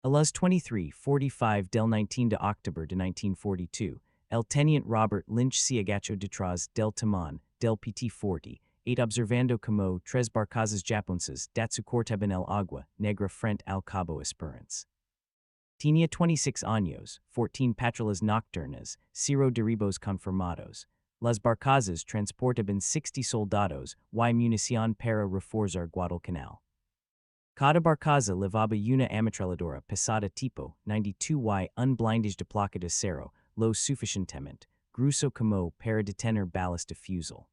A las 23:45 del 19 de Octubre de 1942, el teniente Robert Lynch se agachó detrás del timón del PT-40, observando como tres barcazas japonesas datsu cortaban el agua negra frente al Cabo Esperance. Tenía 26 años, 14 patrullas nocturnas, 0 derribos confirmados. Las barcazas transportaban 60 soldados y munición para reforzar Guadalcanal. Cada barcaza levaba una ametralladora pesada tipo 92 y un blindaje de placa de acero lo suficientemente grueso como para detener balas de fusil.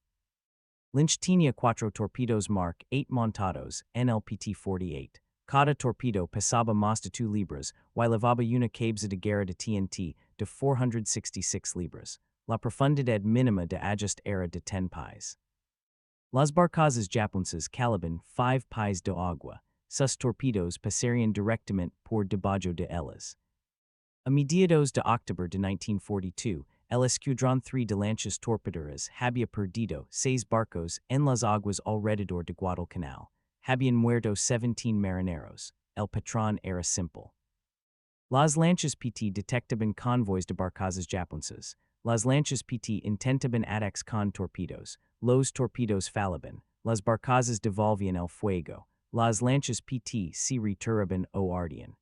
Lynch tenía 4 torpedos Mark 8 montados en el PT-48. Cada torpedo pesaba más de 2 libras y levaba una cabeza de guerra de TNT de 466 libras. La profundidad mínima de ajust era de 10 pies. Las barcazas japonesas calaban 5 pies de agua. Sus torpedos pasarían directamente por debajo de ellas. A mediados de octubre de 1942, el Escuadrón 3 de lanchas torpederas había perdido 6 barcos en las aguas alrededor de Guadalcanal. Habían muerto 17 marineros. El patrón era simple. Las lanchas PT detectaban convoys de barcazas japonesas. Las lanchas PT intentaban ataques con torpedos. Los torpedos fallaban. Las barcazas devolvían el fuego. Las lanchas PT se retiraban o ardían.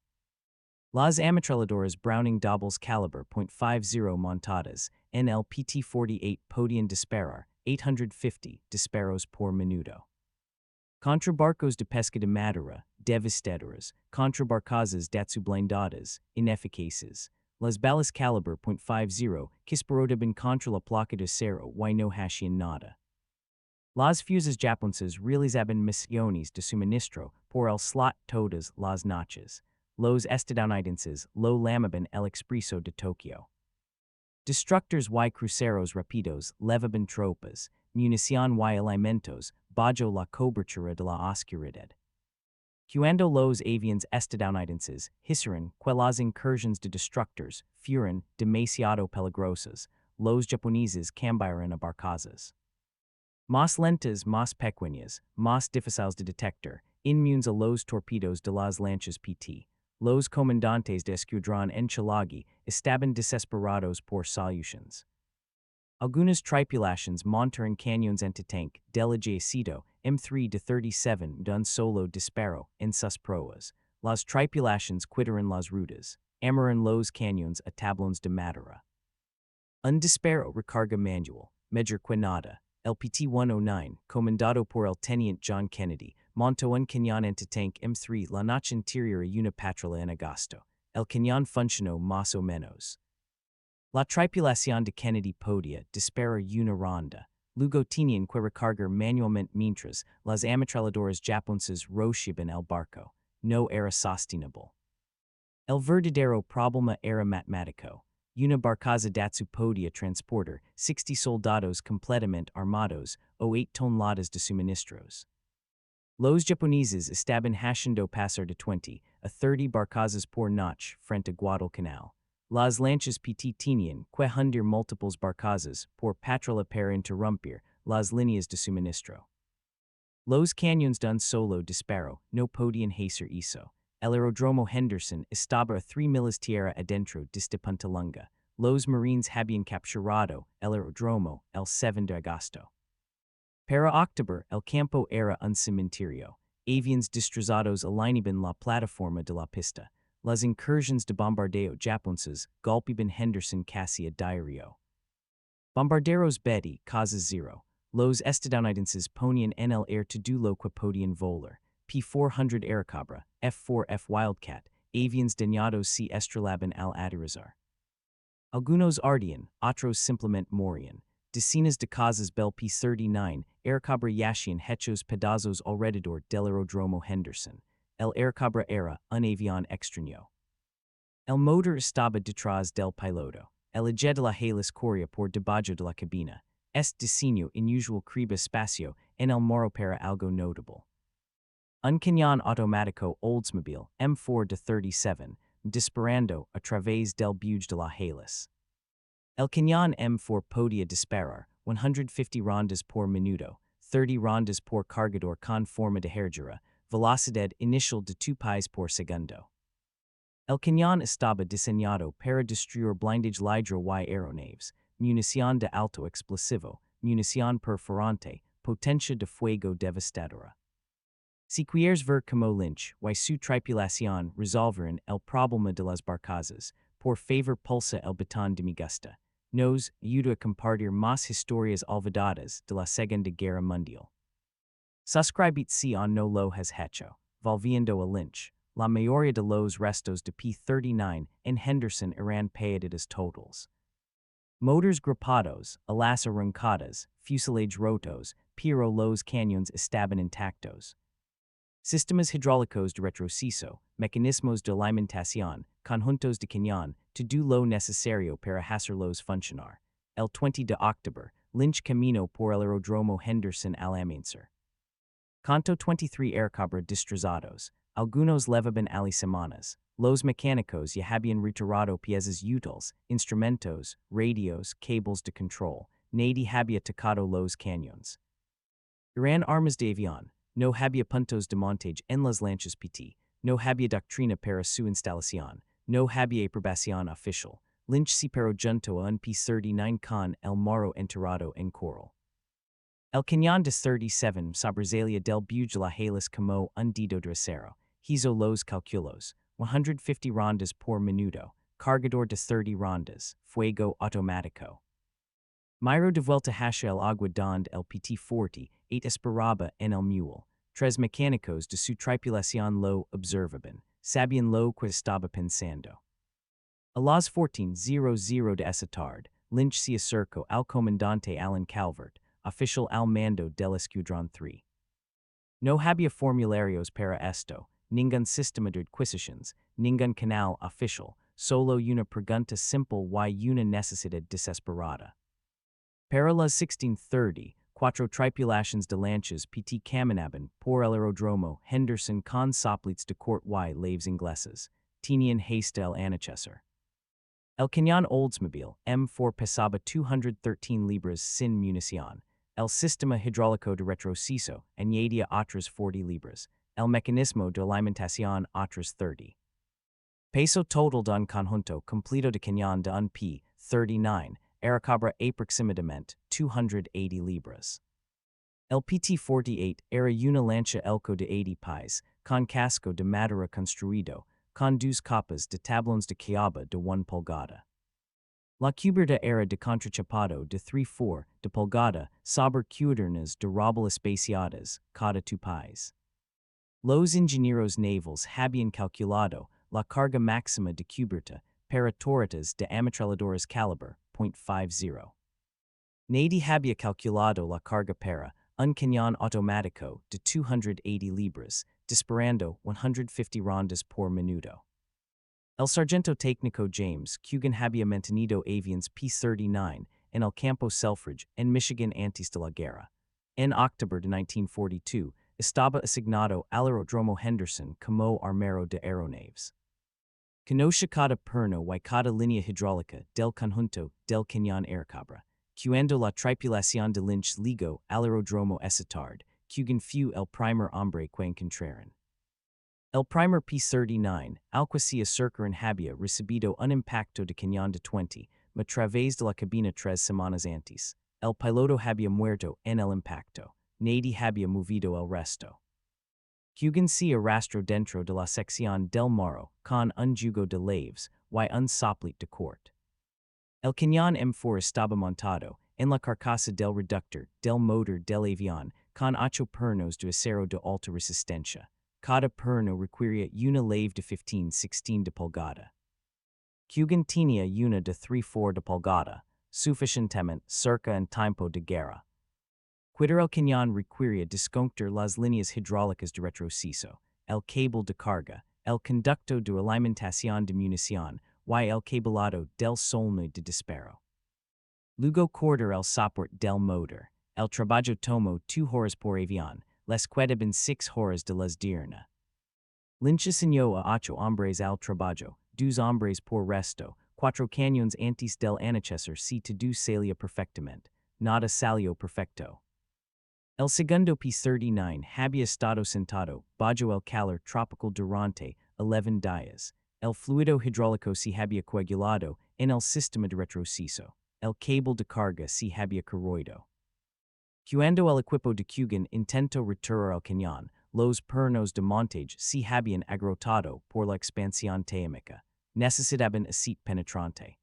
Las ametralladoras Browning Dobles caliber .50 montadas en el PT-48 podían disparar 850 disparos por minuto. Contra barcos de pesca de madera, devastadoras, contra barcazas datsu blindadas, ineficaces. Las balas caliber .50 disparaban contra la placa de acero y no hacían nada. Las fuerzas japonesas realizaban misiones de suministro por el slot todas las noches. Los estadounidenses lo llamaban el expreso de Tokio. Destructors y cruceros rápidos levaban tropas, munición y alimentos bajo la cobertura de la oscuridad. Cuando los aviones estadounidenses hicieron que las incursiones de destructors fueron demasiado peligrosas, los japoneses cambiaron a barcazas. Más lentas, más pequeñas, más difíciles de detectar, inmunes a los torpedos de las lanchas PT. Los comandantes de escuadrón en Chalagi estaban desesperados por soluciones. Algunas tripulaciones montaron cañones antitanque del ejército M3 de 37 de un solo disparo en sus proas. Las tripulaciones quitaron las rutas, amaron los cañones a tablones de madera. Un disparo recarga manual, mejor que nada. El PT-109, comandado por el teniente John Kennedy, montó un cañón antitanque M3 la noche anterior a una patrulla en agosto. El cañón funcionó más o menos. La tripulación de Kennedy podía disparar una ronda. Luego tenían que recargar manualmente mientras las ametralladoras japonesas rociaban el barco. No era sostenible. El verdadero problema era matemático. Una barcaza datsu podía transportar 60 soldados completamente armados o 8 toneladas de suministros. Los japoneses estaban haciendo pasar de 20 a 30 barcazas por noche frente a Guadalcanal. Las lanchas PT tenían que hundir múltiples barcazas por patrulla para interrumpir las líneas de suministro. Los cañones de un solo disparo no podían hacer eso. El aeródromo Henderson estaba a 3 millas tierra adentro desde Punta Lunga. Los marines habían capturado el aeródromo el 7 de agosto. Para octubre el campo era un cementerio. Aviones destrozados alineaban la plataforma de la pista. Las incursiones de bombardeo japonesas golpeaban Henderson casi a diario. Bombarderos Betty, causa 0. Los estadounidenses ponían en el air todo lo que podían volar. P-400 Airacobra, F-4F Wildcat, aviones dañados se estrellaban al aterrizar. Algunos ardían, otros simplemente morían. Decenas de casas del P-39 Airacobra yacían hechos pedazos alrededor del aeródromo Henderson. El Airacobra era un avión extraño. El motor estaba detrás del piloto. El eje de la hélice corría por debajo de la cabina. Este diseño inusual creaba espacio en el morro para algo notable. Un cañón automático Oldsmobile M4 de 37, disparando a través del buge de la hélice. El cañón M4 podía disparar 150 rondas por minuto, 30 rondas por cargador con forma de herradura, velocidad inicial de 2 pies por segundo. El cañón estaba diseñado para destruir blindage lidro y aeronaves, munición de alto explosivo, munición perforante, potencia de fuego devastadora. Si quieres ver cómo Lynch y su tripulación resolveron el problema de las barcazas, por favor pulsa el botón de me gusta. Nos ayuda a compartir más historias olvidadas de la Segunda Guerra Mundial. Suscribit si on no lo has hecho, volviendo a Lynch. La mayoría de los restos de P-39 en Henderson eran perdidos totales. Motors gripados, alas arrancadas, fuselage rotos, pero los cañones estaban intactos. Sistemas hidráulicos de retroceso, mecanismos de alimentación, conjuntos de cañón, todo lo necesario para hacerlos funcionar. El 20 de octubre, Lynch caminó por el aeródromo Henderson al amanecer. Canto 23 Airacobra destrozados, algunos levaban ali semanas. Los mecánicos ya habían retirado piezas útiles, instrumentos, radios, cables de control. Nadie había tocado los cañones. Eran armas de avión. No había puntos de montaje en las lanchas PT. No había doctrina para su instalación. No había aprobación oficial. Lynch se paró junto a un P-39 con el morro enterrado en coral. El cañón de 37 sobresalía del buge de la halas como un dedo de acero. Hizo los calculos. 150 rondas por minuto. Cargador de 30 rondas. Fuego automático. Miro de vuelta hacia el agua donde el PT-40 esperaba en el mule. Tres mecánicos de su tripulación lo observaban. Sabían lo que estaba pensando. A las 14:00 de esa tarde, Lynch se acercó al comandante Alan Calvert, oficial al mando del Escuadrón 3. No había formularios para esto, ningún sistema de adquisiciones, ningún canal oficial, solo una pregunta simple y una necesidad desesperada. Para las 16:30, cuatro tripulaciones de lanchas PT caminaban por el aeródromo Henderson con soplits de corte y laves inglesas, tenían hasta el anochecer. El cañón Oldsmobile M4 pesaba 213 libras sin munición. El sistema hidráulico de retroceso añadía otras 40 libras. El mecanismo de alimentación otras 30. Peso total de un conjunto completo de cañón de un P-39 Airacobra aproximadamente 280 libras. El PT-48 era una lancha elco de 80 pies, con casco de madera construido, con dos capas de tablones de caoba de 1 pulgada. La cubierta era de contrachapado de 3/4 de pulgada sobre cuadernas de roble espaciadas, cada 2 pies. Los ingenieros navales habían calculado la carga máxima de cubierta para torretas de ametralladoras calibre .50. Nadie había calculado la carga para un cañón automático de 280 libras, disparando 150 rondas por minuto. El sargento técnico James Coogan había mantenido aviones P-39 en el campo Selfridge, en Michigan antes de la guerra. En octubre de 1942, estaba asignado al aeródromo Henderson como armero de aeronaves. Conoce cada perno y cada línea hidráulica del conjunto del cañón Airacobra. Cuando la tripulación de Lynch llegó al aeródromo esa tarde, Coogan fue el primer hombre que encontraron. El primer P-39, al que se acercaron había recibido un impacto de cañón de 20, a través de la cabina 3 semanas antes. El piloto había muerto en el impacto. Nadie había movido el resto. Coogan se arrastró dentro de la sección del morro con un jugo de laves y un soplit de corte. El cañón M4 estaba montado en la carcasa del reductor del motor del avión con 8 pernos de acero de alta resistencia. Cada perno requería una lave de 15-16 de pulgada. Coogan tenía una de 3/4 de pulgada, suficientemente cerca en tiempo de guerra. Cuando el cañón requería desconectar las líneas hidráulicas de retroceso, el cable de carga, el conducto de alimentación de munición y el cableado del solno de disparo. Luego cortar el soporte del motor. El trabajo tomó 2 horas por avión, les quedaban 6 horas de las diurna. Lynch asignó a 8 hombres al trabajo, 2 hombres por resto, 4 cañones antes del anochecer si todo salía perfectamente, nada salió perfecto. El segundo P-39 había estado sentado bajo el calor tropical durante 11 días. el fluido hidráulico si había coagulado en el sistema de retroceso, el cable de carga si había corroído. Cuando el equipo de Cugin intentó retirar el cañón, los pernos de montaje se habían agotado por la expansión térmica, necesitaban aceite penetrante.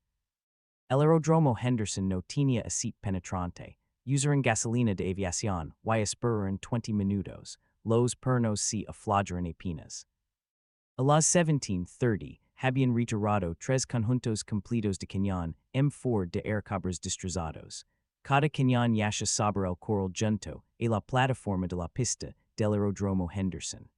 El aeródromo Henderson no tenía aceite penetrante, usaron gasolina de aviación, y esperaron 20 minutos, los pernos se aflojaron apenas. A las 17:30, habían retirado 3 conjuntos completos de cañón M4 de Airacobras destrozados. Cada cañón yace sobre el coral junto a la plataforma de la pista del aeródromo Henderson.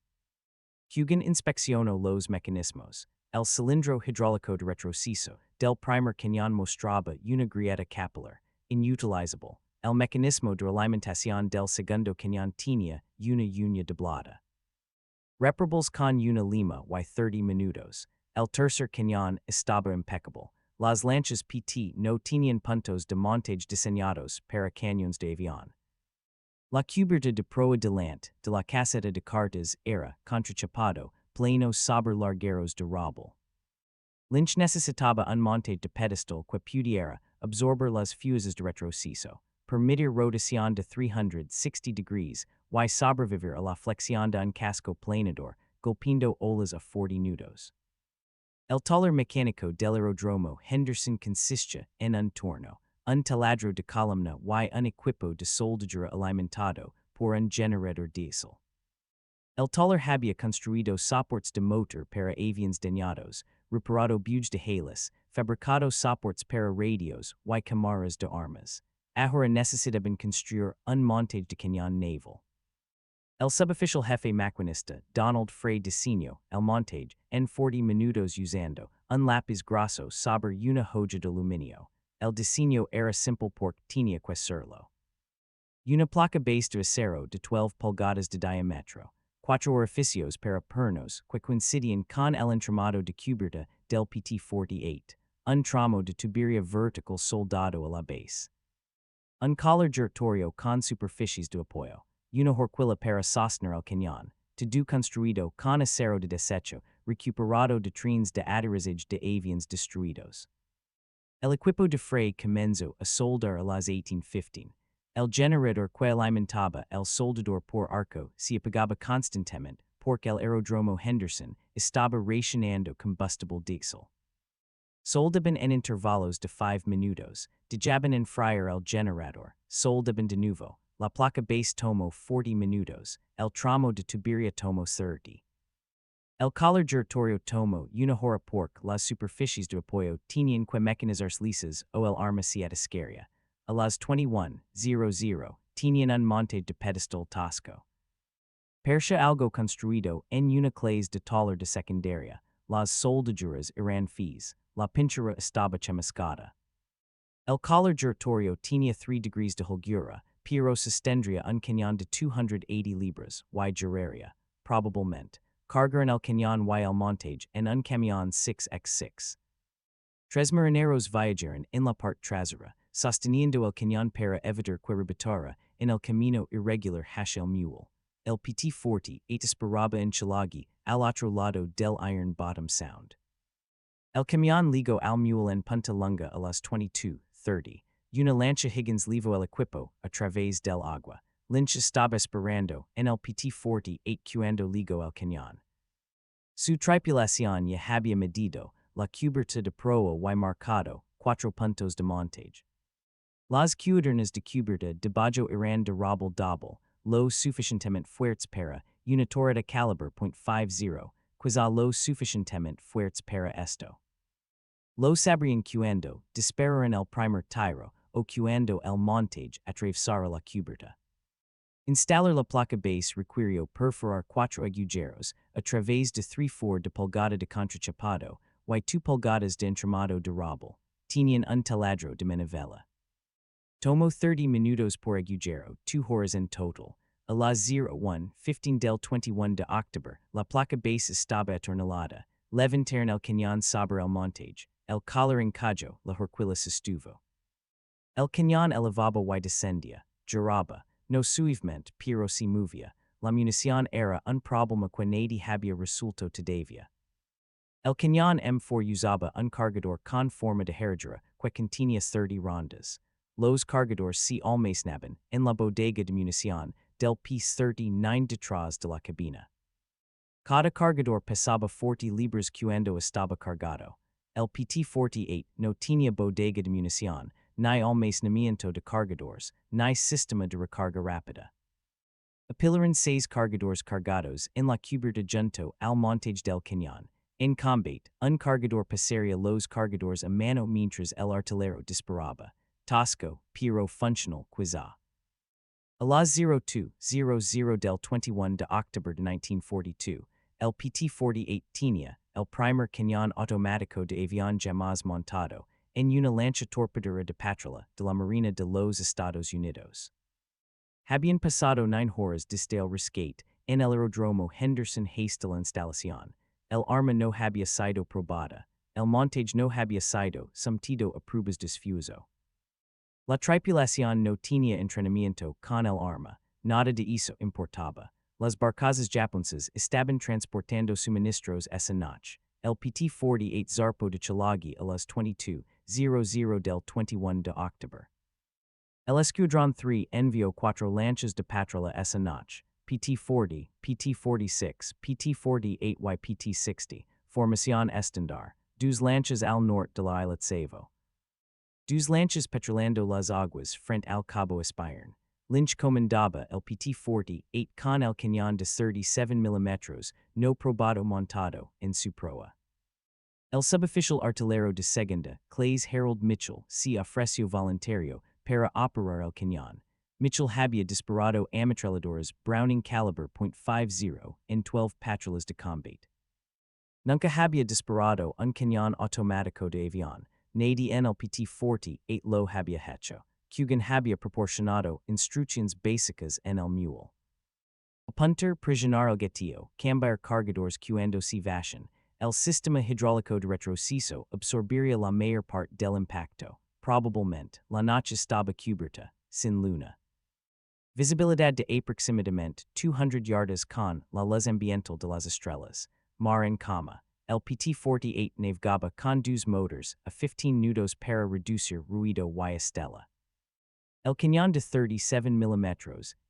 Cugin inspeccionó los mecanismos. El cilindro hidráulico de retroceso del primer cañón mostraba una grieta capilar, inutilizable. El mecanismo de alimentación del segundo cañón tenía una uña doblada. Reparables con una lima y 30 minutos. El tercer cañón estaba impecable. Las lanchas PT no tenían puntos de montaje diseñados para cañones de avión. La cubierta de proa delante de la caseta de cartas era contrachapado, plano sobre largueros de roble. Lynch necesitaba un montaje de pedestal que pudiera absorber las fuerzas de retroceso, permitir rotación de 360 degrees y sobrevivir a la flexión de un casco planador, golpeando olas a 40 nudos. El taller mecánico del aeródromo Henderson consistía en un torno, un taladro de columna y un equipo de soldadura alimentado por un generador diésel. El taller había construido soportes de motor para aviones dañados, reparado bujes de hélice, fabricado soportes para radios y cámaras de armas. Ahora necesitaban construir un montaje de cañón naval. El suboficial jefe maquinista, Donald Frey diseñó el montaje en 40 minutos usando un lápiz grosso sobre una hoja de aluminio. El diseño era simple porque tenía que serlo. Una placa base de acero de 12 pulgadas de diámetro, 4 orificios para pernos que coincidían con el entramado de cubierta del PT-48, un tramo de tubería vertical soldado a la base. Un collar giratorio con superficies de apoyo, una horquilla para sostener el cañón, todo construido con acero de desecho, recuperado de trenes de aterrizaje de aviones destruidos. El equipo de Frey comenzó a soldar a las 18:15. El generador que alimentaba el soldador por arco se apagaba constantemente porque el aeródromo Henderson estaba racionando combustible diésel. Soldaban en intervalos de 5 minutos, dejaban enfriar el generador, soldaban de nuevo, la placa base tomó 40 minutos, el tramo de tubería tomó 30. El collar giratorio tomó una hora porque las superficies de apoyo tenían que mecanizarse lisas o el arma se atascaría. A las 21:00 tenían un montaje de pedestal tosco. Persia algo construido en una clase de taller de secundaria, las soldaduras eran fees, la pintura estaba chamuscada. El collar giratorio tenía 3 degrees de holgura, pero sostendría un cañón de 280 libras, y giraría, probablemente, cargaron el cañón y el montaje en un camión 6x6. Tres marineros viajaron en la parte trasera, sosteniendo el cañón para evitar que rebotara en el camino irregular hacia el mule. El PT-40 esperaba en Chilagi, al otro lado del Iron Bottom Sound. El camión ligó al mule en Punta Lunga a las 22:30. Una lancha Higgins levó el equipo a través del agua. Lynch estaba esperando en el PT-48 cuando ligó el cañón. Su tripulación ya había medido la cubierta de proa y marcado 4 puntos de montaje. Las cuadernas de cubierta debajo eran de roble doble, lo suficientemente fuertes para una torre de calibre .50, quizá lo suficientemente fuertes para esto. Lo sabrían cuando dispararon el primer tiro o cuando el montaje atravesara la cubierta. Instalar la placa base requirió perforar 4 agujeros a través de 3/4 de pulgada de contrachapado y 2 pulgadas de entramado de roble. Tenían un taladro de manivela. Tomó 30 minutos por agujero, 2 horas en total. A las 01:15 del 21 de octubre, la placa base estaba atornillada. Levantaron el cañón sobre el montaje. El collar encajó, la horquilla sostuvo. El cañón elevaba y descendía, giraba, no suavemente, pero se movía. La munición era un problema que nadie había resuelto todavía. El Cañón M4 usaba un cargador con forma de herradura que contenía 30 rondas. Los cargadores se almacenaban en la bodega de munición del P-39 detrás de la cabina. Cada cargador pesaba 40 libras cuando estaba cargado. El PT-48 no tenía bodega de munición, ni almacenamiento de cargadores, ni sistema de recarga rápida. Apilaron 6 cargadores cargados en la cubierta junto al montaje del cañón. En combate, un cargador pasaría los cargadores a mano mientras el artillero disparaba. Tosco, pero funcional quizá. A las 02:00 del 21 de octubre de 1942, el PT-48 tenía el primer cañón automático de avión jamás montado en una lancha torpedera de patrulla de la Marina de los Estados Unidos. Habían pasado 9 horas desde el rescate en el aeródromo Henderson hasta la instalación. El arma no había sido probada. El montaje no había sido sometido a pruebas de desfuso. La tripulación no tenía entrenamiento con el arma. Nada de eso importaba. Las barcas japonesas estaban transportando suministros esa noche. El PT-48 zarpó de Chalagi a las 22:00 del 21 de octubre. El Escuadrón 3 envió 4 lanchas de patrulla esa noche, PT-40, PT-46, PT-48 y PT-60, formación estándar, 2 lanchas al norte de la isla Savo. 2 lanchas patrulando las aguas frente al Cabo Espiran. Lynch comandaba el PT-48 con el cañón de 37 mm no probado montado en su proa. El suboficial artillero de Segunda, Clays Harold Mitchell, se ofreció voluntario para operar el cañón. Mitchell había disparado ametralladoras Browning caliber .50 en 12 patrullas de combate. Nunca había disparado un cañón automático de avión, nadie en el PT-48 lo había hecho. Kugan había proporcionado instrucciones básicas en el mule. Apuntar prisionar el gatillo, cambiar cargadores cuando se vacían. El sistema hidráulico de retroceso absorbería la mayor parte del impacto. Probablemente, la noche estaba cubierta, sin luna. Visibilidad de aproximadamente 200 yardas con la luz ambiental de las estrellas. Mar en cama. El PT-48 navegaba con 2 motors a 15 nudos para reducir ruido y estela. El cañón de 37 mm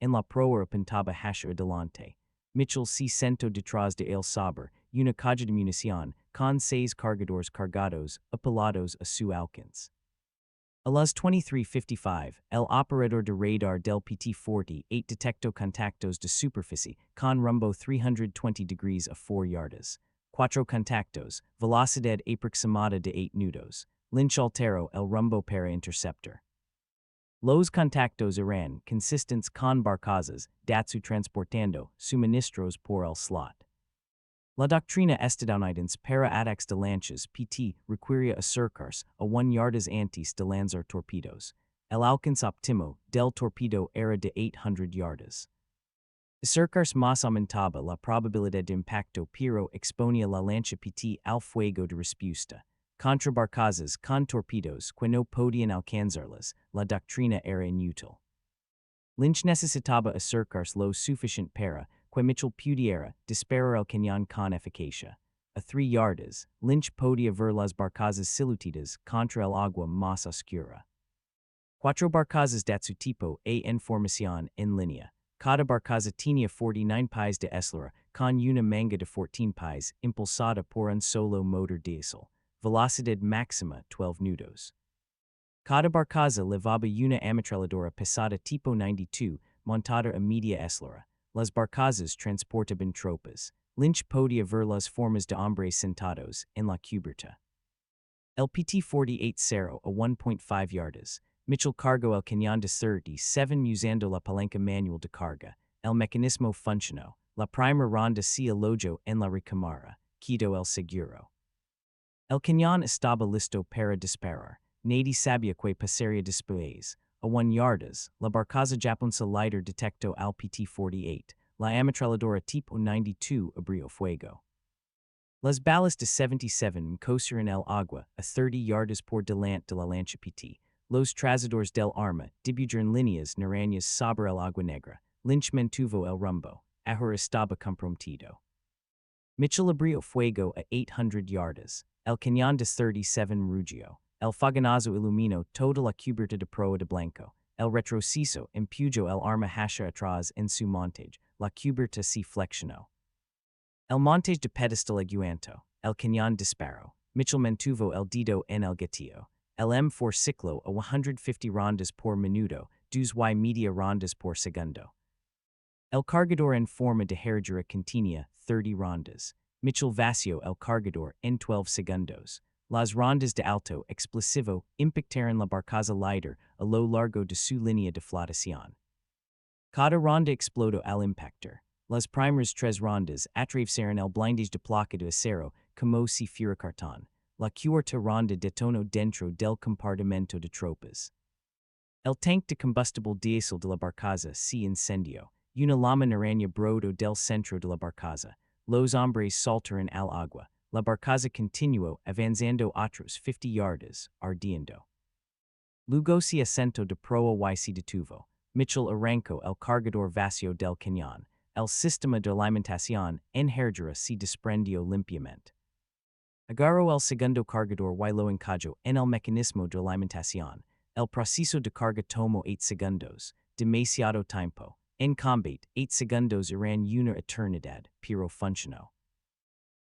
en la proa apuntaba hacia adelante. Mitchell se sentó detrás de el saber, una caja de munición, con 6 cargadores cargados, apilados a su alcance. A las 23:55, el operador de radar del PT-48 detectó contactos de superficie, con rumbo 320 degrees a 4 yardas. 4 contactos, velocidad aproximada de 8 nudos. Lynch alteró el rumbo para interceptor. Los contactos eran consistentes con barcazas, datsu transportando suministros por el slot. La doctrina estadounidense para ataques de lanchas PT requería acercarse a 1 yardas antes de lanzar torpedos. El alcance óptimo del torpedo era de 800 yardas. Acercarse más aumentaba la probabilidad de impacto pero exponía la lancha PT al fuego de respuesta. Contra barcazas con torpedos que no podían alcanzarlas, la doctrina era inútil. Lynch necesitaba acercarse lo suficiente para que Mitchell pudiera disparar el cañón con eficacia. A 3 yardas, Lynch podía ver las barcazas silutidas contra el agua más oscura. 4 barcazas de su tipo en formación en línea. Cada barcaza tenía 49 pies de eslora, con una manga de 14 pies, impulsada por un solo motor diésel. Velocidad máxima 12 nudos. Cada barcaza llevaba una ametralladora pesada tipo 92, montada a media eslora. Las barcazas transportaban tropas. Lynch podía ver las formas de hombres sentados en la cubierta. El PT-48 cerró a 1.5 yardas. Mitchell cargó el cañón de 37 usando la palanca manual de carga. El mecanismo funcionó. La primera ronda se alojó en la recámara. Quitó el seguro. El cañón estaba listo para disparar. Nadie sabía que pasaría después. A 1 yardas, la barcaza japonesa lighter detectó al PT-48. La ametralladora tipo 92 abrió fuego. Las balas de 77 cosieron el agua a 30 yardas por delante de la lancha PT. Los trazadores del arma dibujaron líneas naranjas sobre el agua negra. Lynch mantuvo el rumbo. Ahora estaba comprometido. Mitchell abrió fuego a 800 yardas. El cañón de 37 rugió. El fogonazo iluminó toda la cubierta de proa de blanco. El retrociso empujó el arma hacia atrás en su montaje. La cubierta se flexionó. El montaje de pedestal aguanto. El cañón disparó. Mitchell mantuvo el dedo en el gatillo. El M4 ciclo a 150 rondas por minuto, 2 media rondas por segundo. El cargador en forma de herradura continua, 30 rondas. Mitchell vació el cargador en 12 segundos. Las rondas de alto explosivo impactaron la barcaza lighter a lo largo de su línea de flotación. Cada ronda explodó al impactar. Las primeras 3 rondas atravesaron el blindage de placa de acero como si fuera cartón. La cuarta ronda detonó dentro del compartimento de tropas. El tanque de combustible diésel de la barcaza se incendió. Una llama naranja brotó del centro de la barcaza. Los hombres saltaron al agua. La barcaza continuó avanzando otros 50 yardas, ardiendo. Luego se asentó de proa y se detuvo. Mitchell arrancó el cargador vacío del cañón. El sistema de alimentación en herradura se desprendió limpiamente. Agarró el segundo cargador y lo encajó en el mecanismo de alimentación. El proceso de carga tomó 8 segundos. Demasiado tiempo. En combate, 8 segundos eran una eternidad, pero funcionó.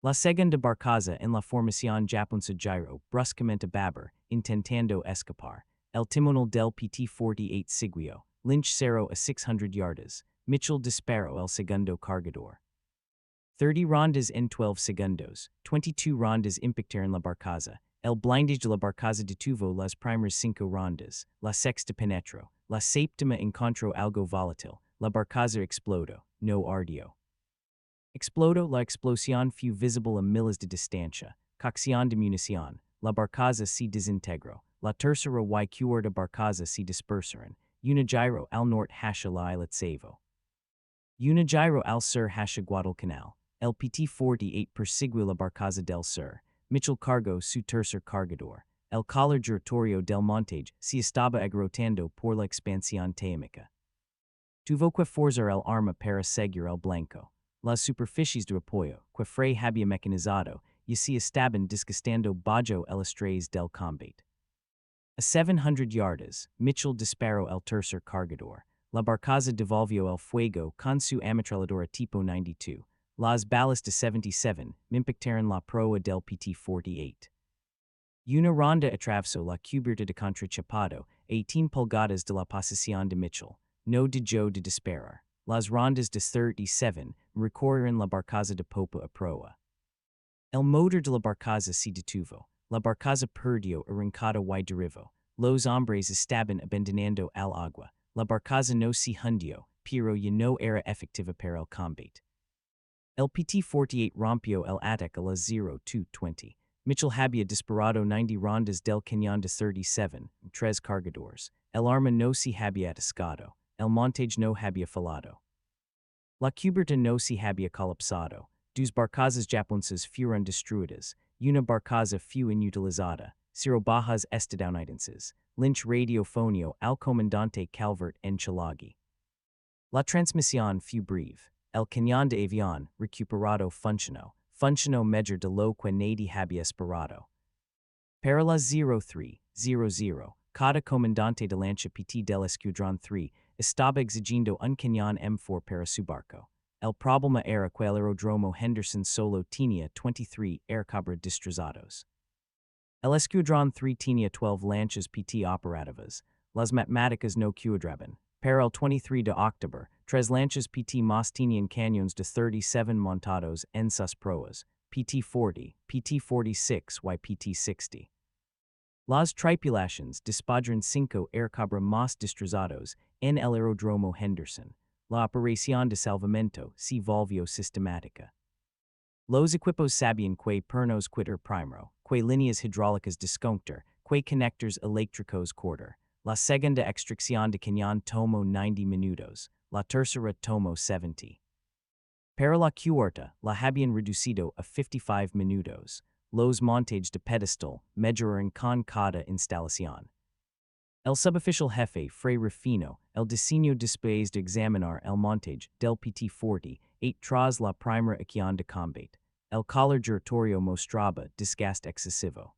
La segunda barcaza en la formación japonesa giró bruscamente babor, intentando escapar. El timonel del PT-48 siguió. Lynch cerró a 600 yardas. Mitchell disparó el segundo cargador. 30 rondas en 12 segundos. 22 rondas impactaron la barcaza. El blindage de la barcaza detuvo las primeras 5 rondas. La sexta penetró. La séptima encontró algo volátil. La barcaza explodó. No ardió. Explodó. La explosión fue visible a miles de distancia. Cocción de munición. La barcaza se desintegró. La tercera y cuarta barcaza se dispersaron. Una giró al norte hacia la isla Savo. Una giró al sur hacia Guadalcanal. El PT-48 persiguió la barcaza del sur. Mitchell cargó su tercer cargador. El calor giratorio del montaje se estaba agotando por la expansión térmica. Tuvo que forzar el arma para seguir el blanco. Las superficies de apoyo, que fray había mecanizado, y se estaban desgastando bajo el estrés del combate. A 700 yardas, Mitchell disparó el tercer cargador. La barcaza devolvió el fuego con su ametralladora tipo 92. Las balas de 77 impactaron la proa del PT-48. Una ronda atravesó la cubierta de contrachapado, 18 pulgadas de la posición de Mitchell. No dejó de disparar. Las rondas de 37 recorrieron la barcaza de popa a proa. El motor de la barcaza se detuvo. La barcaza perdió arrancada y derivó. Los hombres estaban abandonando al agua. La barcaza no se hundió, pero ya no era efectiva para el combate. El PT-48 rompió el ataque a las 02:20. Mitchell había disparado 90 rondas del cañón de 37, 3 cargadores. El arma no se había atascado. El montaje no había fallado. La cubierta no se había colapsado. 2 barcazas japonesas fueron destruidas. Una barcaza fue inutilizada. 0 bajas estadounidenses. Lynch radiofonio al comandante Calvert en Chalagi. La transmisión fue breve. El cañón de avión recuperado funcionó. Funcionó mejor de lo que nadie había esperado. Para las 03:00, cada comandante de lancha PT del Escuadrón 3 estaba exigiendo un cañón M4 para su barco. El problema era que el aeródromo Henderson solo tenía 23 Airacobra destrozados. El Escuadrón 3 tenía 12 lanchas PT operativas. Las matemáticas no cuadraban. Para el 23 de octubre, 3 lanchas PT más tenían cañones de 37 montados en sus proas, PT-40, PT-46 y PT-60. Las tripulaciones dispararon 5 Airacobra más destrozados en el aeródromo Henderson. La operación de salvamento se volvió sistemática. Los equipos sabían que pernos quitar primero, que líneas hidráulicas desconectar, que conectores eléctricos cortar. La segunda extracción de cañón tomó 90 minutos, la tercera tomó 70. Para la cuarta, la habían reducido a 55 minutos. Los montajes de pedestal mejoraron con cada instalación. El suboficial jefe Fray Rufino, el diseño después de examinar el montaje del PT-48 tras la primera acción de combate. el calor giratorio mostraba desgaste excesivo.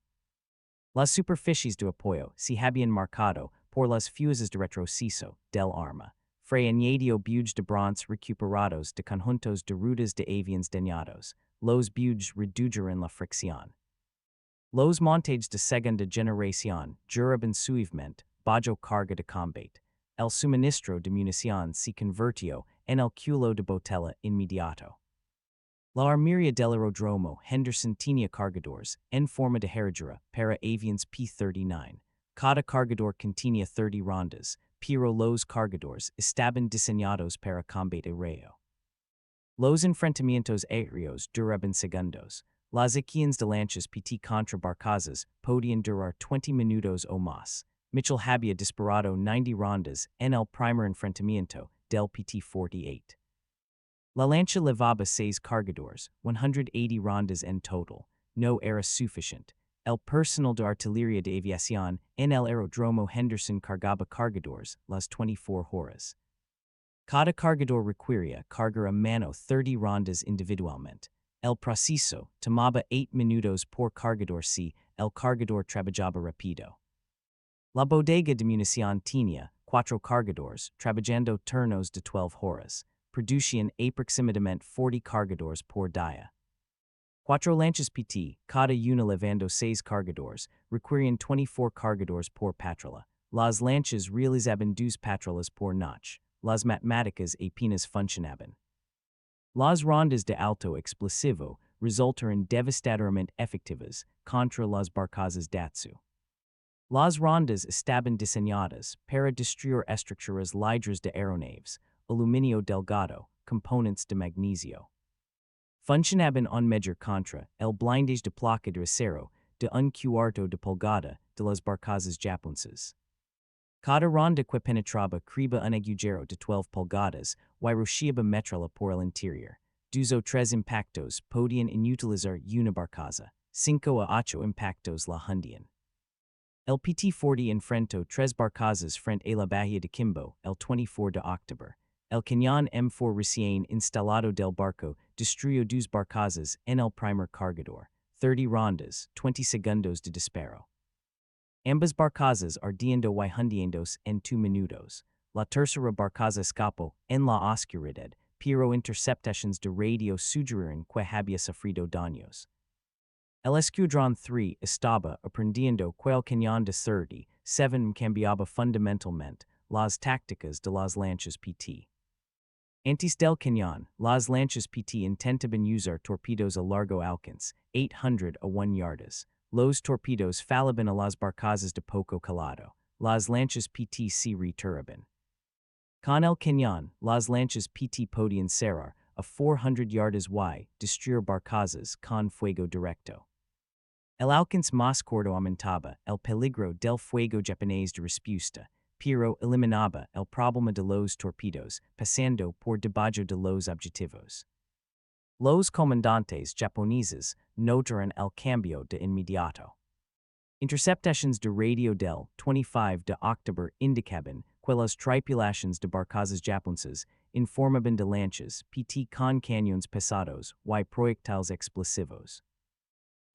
Las superficies de apoyo se habían marcado por las fuses de retroceso del arma. Fray añadió bujes de bronce recuperados de conjuntos de rutas de aviones dañados. Los bujes redujeron la fricción. Los montajes de segunda generación duraban suavemente bajo carga de combate. El suministro de munición se convirtió en el culo de botella inmediato. La armería del aeródromo Henderson tenía cargadores en forma de herradura para aviones P-39. Cada cargador contenía 30 rondas, pero los cargadores estaban diseñados para combate aéreo. Los enfrentamientos aéreos duraban segundos. Las acciones de lanchas PT contra barcazas podían durar 20 minutos o más. Mitchell había disparado 90 rondas en el primer enfrentamiento del PT-48. La lancha levaba 6 cargadores, 180 rondas en total. No era suficiente. El personal de artillería de aviación en el aeródromo Henderson cargaba cargadores las 24 horas. Cada cargador requería cargar a mano 30 rondas individualmente. El proceso tomaba 8 minutos por cargador si el cargador trabajaba rápido. La bodega de munición tenía 4 cargadores, trabajando turnos de 12 horas. Producían aproximadamente 40 cargadores por día. 4 lanchas PT, cada una levando 6 cargadores, requerían 24 cargadores por patrulla. Las lanchas realizaban 2 patrullas por noche. Las matemáticas apenas funcionaban. Las rondas de alto explosivo resultaron devastadoramente efectivas contra las barcazas Datsu. Las rondas estaban diseñadas para destruir estructuras ligeras de aeronaves, aluminio delgado, componentes de magnesio. Funcionaban en medio contra el blindaje de placa de acero de un cuarto de pulgada de las barcazas japonesas. Cada ronda que penetraba creaba un agujero de 12 pulgadas y rociaba metralla por el interior. 2 o 3 impactos podían inutilizar una barcaza. 5 a 8 impactos la hundían. El PT-40 enfrentó 3 barcazas frente a la bahía de Kimbo el 24 de octubre. El cañón M4 recién instalado del barco destruyó 2 barcazas en el primer cargador. 30 rondas, 20 segundos de disparo. Ambas barcazas ardiendo y hundiéndose en 2 minutos. La tercera barcaza escapó en la oscuridad, pero interceptaciones de radio sugirieron que había sufrido daños. El escuadrón 3 estaba aprendiendo que el cañón de 37 cambiaba fundamentalmente las tácticas de las lanchas PT. Antes del cañón, las lanchas PT intentaban usar torpedos a largo alcance, 800 a 1 yardas. Los torpedos fallaban a las barcazas de poco calado. Las lanchas PT se retiraban. Con el cañón, las lanchas PT podían cerrar a 400 yardas y destruir barcazas con fuego directo. El alcance más corto aumentaba el peligro del fuego japonés de respuesta, pero eliminaba el problema de los torpedos, pasando por debajo de los objetivos. Los comandantes japoneses notaron el cambio de inmediato. Interceptaciones de radio del 25 de octubre indicaban que las tripulaciones de barcazas japonesas informaban de lanchas PT con cañones pesados y proyectiles explosivos.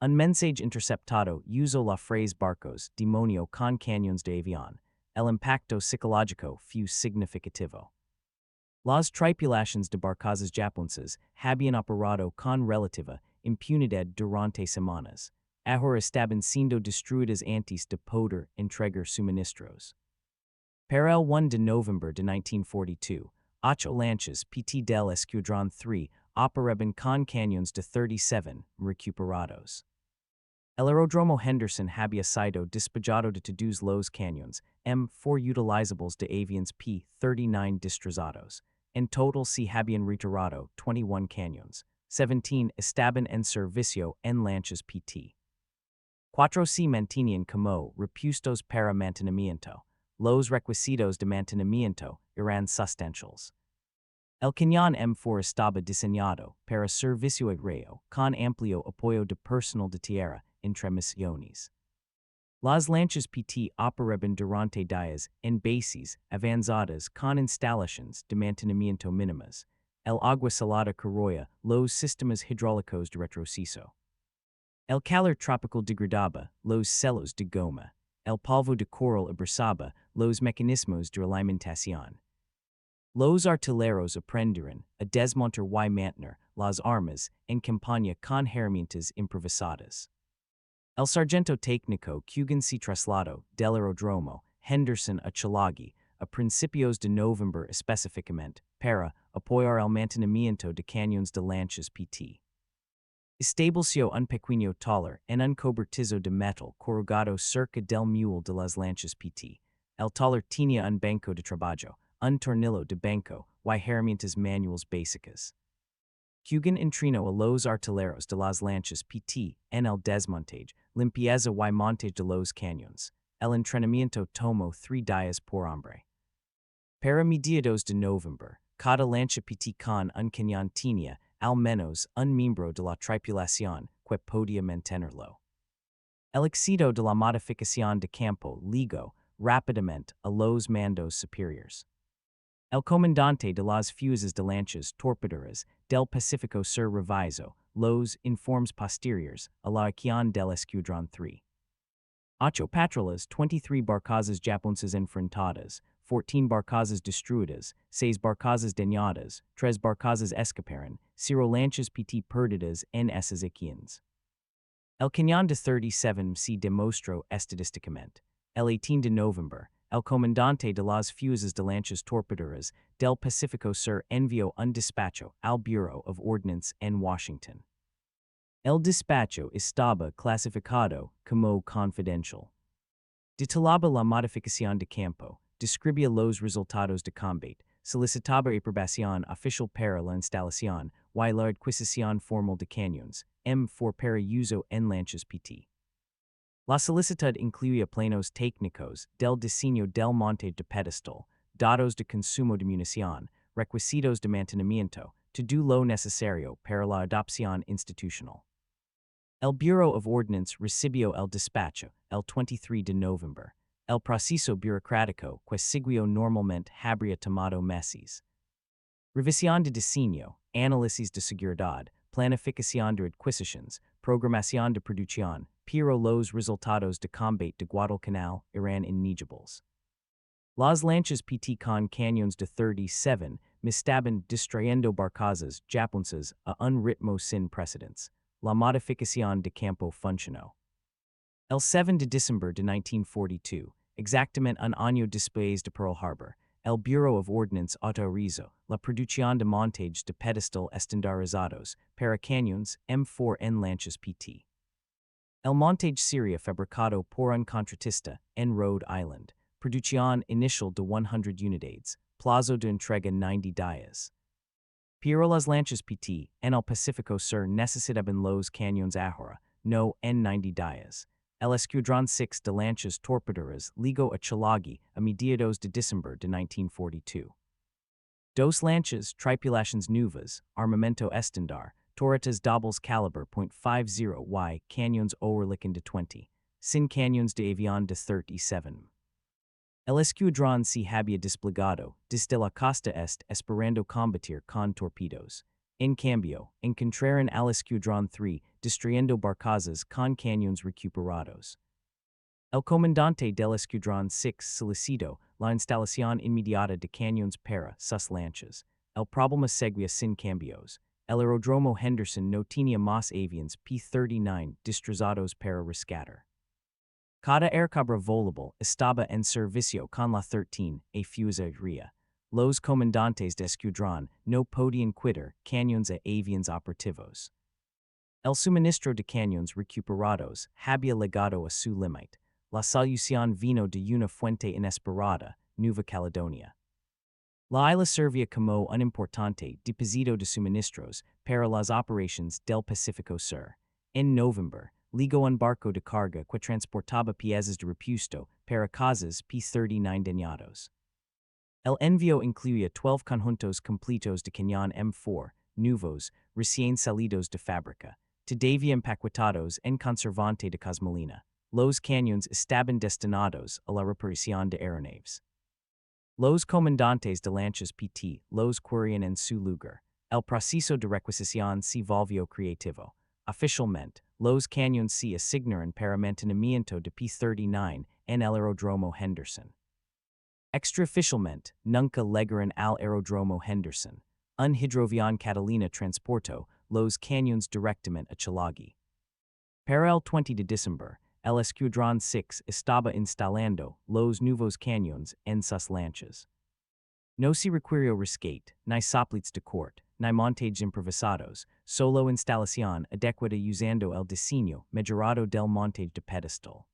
Un mensaje interceptado usó la frase barcos demonio con cañones de avión. El impacto psicológico fue significativo. Las tripulaciones de barcazas japonesas habían operado con relativa impunidad durante semanas. Ahora estaban siendo destruidas antes de poder entregar suministros. Para el 1 de noviembre de 1942, 8 lanchas PT del Escuadrón 3 operaban con cañones de 37 recuperados. El aeródromo Henderson había sido despejado de todos los cañones M4 utilizables de aviones P-39 destrozados. En total se habían retirado 21 cañones. 17 estaban en servicio en lanchas PT. 4 se mantenían como repuestos para mantenimiento. Los requisitos de mantenimiento eran sustanciales. El cañón M4 estaba diseñado para servicio aéreo con amplio apoyo de personal de tierra entre misiones. Las lanchas PT operaban durante días en bases avanzadas con instalaciones de mantenimiento mínimas. El agua salada corroya, los sistemas hidráulicos de retroceso. El calor tropical degradaba, los celos de goma. El polvo de coral abrasaba, los mecanismos de alimentación. Los artilleros aprendieron a desmontar y mantener las armas en campaña con herramientas improvisadas. El sargento técnico Kugan se trasladó del aeródromo Henderson a Chalagi a principios de noviembre específicamente para apoyar el mantenimiento de cañones de lanchas PT. Estableció un pequeño taller en un cobertizo de metal corrugado cerca del muelle de las lanchas PT. El taller tenía un banco de trabajo, un tornillo de banco y herramientas manuales básicas. Kugan entrenó a los artilleros de las lanchas PT en el desmontaje, limpieza y montaje de los cañones. El entrenamiento tomó 3 días por hombre. Para mediados de noviembre, cada lancha PT con un cañón tenía al menos un miembro de la tripulación que podía mantenerlo. El éxito de la modificación de campo ligó rápidamente a los mandos superiores. El comandante de las fuerzas de lanchas torpederas del Pacífico Sur revisó los informes posteriores a la acción del Escuadrón 3. 8 patrullas, 23 barcazas japonesas enfrentadas, 14 barcazas destruidas, 6 barcazas dañadas, 3 barcazas escaparon, 0 lanchas PT perdidas en esas acciones. El cañón de 37 se demostró estadísticamente. El 18 de noviembre, el comandante de las fuerzas de lanchas torpederas del Pacífico Sur envió un despacho al Bureau of Ordnance en Washington. El despacho estaba clasificado como confidencial. Detallaba la modificación de campo, describía los resultados de combate, solicitaba aprobación oficial para la instalación y la adquisición formal de cañones, M4 para uso en lanchas PT. La solicitud incluía planos técnicos del diseño del montaje de pedestal, datos de consumo de munición, requisitos de mantenimiento, todo lo necesario para la adopción institucional. El Bureau of Ordnance recibió el despacho el 23 de noviembre. El proceso burocrático que siguió normalmente habría tomado meses. Revisión de diseño, análisis de seguridad, planificación de adquisiciones, programación de producción, pero los resultados de combate de Guadalcanal eran innegables. Las lanchas PT con cañones de 37 me estaban distrayendo barcazas japonesas a un ritmo sin precedentes. La modificación de campo funcionó. El 7 de diciembre de 1942, exactamente un año después de Pearl Harbor, el Bureau of Ordnance autorizó la producción de montajes de pedestal estandarizados para cañones M4 en lanchas PT. El montaje sería fabricado por un contratista en Rhode Island, producción inicial de 100 unidades, plazo de entrega 90 días. Pero las lanchas PT en el Pacífico Sur necesitaban los cañones ahora, no en 90 días. El Escuadrón 6 de lanchas torpederas ligó a Chalagi a mediados de diciembre de 1942. Dos lanchas, tripulaciones nuevas, armamento estándar, torretas dobles caliber .50y, cañones Oerlikon de 20, sin cañones de avión de 37. El escuadrón se había desplegado desde la costa este esperando combatir con torpedos. En cambio, encontraron al escuadrón 3 destruyendo barcazas con cañones recuperados. El comandante del escuadrón 6 solicitó la instalación inmediata de cañones para sus lanchas. El problema seguía sin cambios. El aeródromo Henderson no tenía más aviones P-39 destrozados para rescatar. Cada Airacobra volable estaba en servicio con la 13 a fusilería. Los comandantes de escuadrón no podían quitar cañones a aviones operativos. El suministro de cañones recuperados había llegado a su límite. La solución vino de una fuente inesperada, Nueva Caledonia. La isla servía como un importante depósito de suministros para las operaciones del Pacífico Sur. En noviembre, ligó un barco de carga que transportaba piezas de repuesto para casas P-39 dañados. El envío incluía 12 conjuntos completos de cañón M4, nuevos, recién salidos de fábrica, todavía empaquetados en conservante de Cosmolina. Los cañones estaban destinados a la reparación de aeronaves. Los comandantes de lanchas PT los querían en su lugar. El proceso de requisición se volvió creativo. Oficialmente, los cañones se asignaron para mantenimiento de P-39 en el aeródromo Henderson. Extraoficialmente, nunca llegaron al aeródromo Henderson. Un hidroavión Catalina transportó los cañones directamente a Chilagui. Para el 20 de diciembre, el Escuadrón 6 estaba instalando los nuevos cañones en sus lanchas. No se requirió rescate, ni soplets de corte, ni montajes improvisados, solo instalación adecuada usando el diseño mejorado del montaje de pedestal.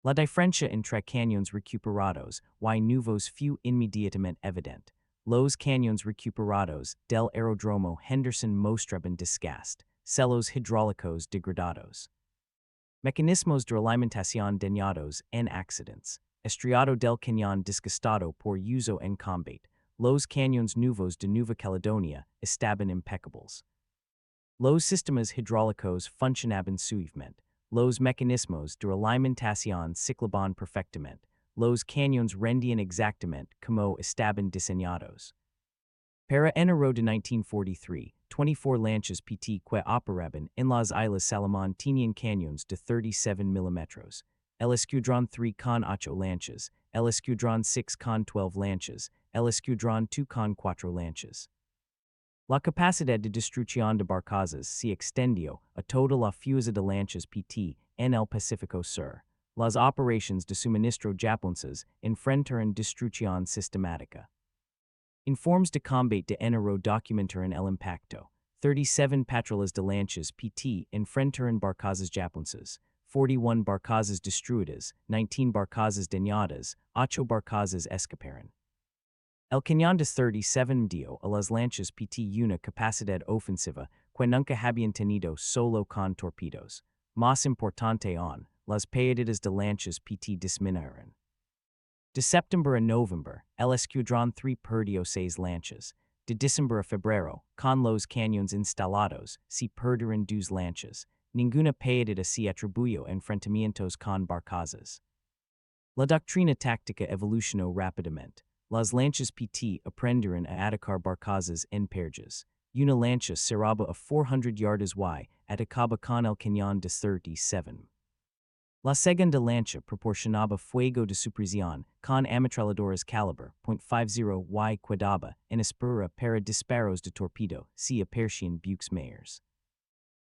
La diferencia entre cañones recuperados y nuevos fue inmediatamente evidente. Los cañones recuperados del aeródromo Henderson mostraban desgaste, celos hidráulicos degradados. Mecanismos de alimentación dañados en accidentes. Estriado del cañón desgastado por uso en combate. Los cañones nuevos de Nueva Caledonia estaban impecables. Los sistemas hidráulicos funcionaban suavemente. Los mecanismos de alimentación ciclaban perfectamente. Los cañones rendían exactamente como estaban diseñados. Para enero de 1943, 24 lanchas PT que operaban en las Islas Salomón tenían cañones de 37 mm. El Escuadrón 3 con 8 lanchas, el Escuadrón 6 con 12 lanchas, el Escuadrón 2 con 4 lanchas. La capacidad de destrucción de barcazas se extendió a toda la fuerza de lanchas PT en el Pacífico Sur. Las operaciones de suministro japonesas enfrentaron destrucción sistemática. Informes de combate de enero documentaron el impacto. 37 patrullas de lanchas PT enfrentaron barcazas japonesas. 41 barcazas destruidas, 19 barcazas dañadas, 8 barcazas escaparon. El cañón de 37 dio a las lanchas PT una capacidad ofensiva que nunca habían tenido solo con torpedos. Más importante aún, las pérdidas de lanchas PT disminuyeron. De septiembre a noviembre, el Escuadrón 3 perdió 6 lanchas. De diciembre a febrero, con los cañones instalados, se perdieron 2 lanchas. Ninguna pérdida se atribuyó a enfrentamientos con barcazas. La doctrina táctica evolucionó rápidamente. Las lanchas PT aprendieron a atacar barcazas en perjas. Una lancha cerraba a 400 yardas y atacaba con el cañón de 37. La segunda lancha proporcionaba fuego de supresión con ametralladoras calibre .50 y quedaba en espera para disparos de torpedo si aparecían buques mayores.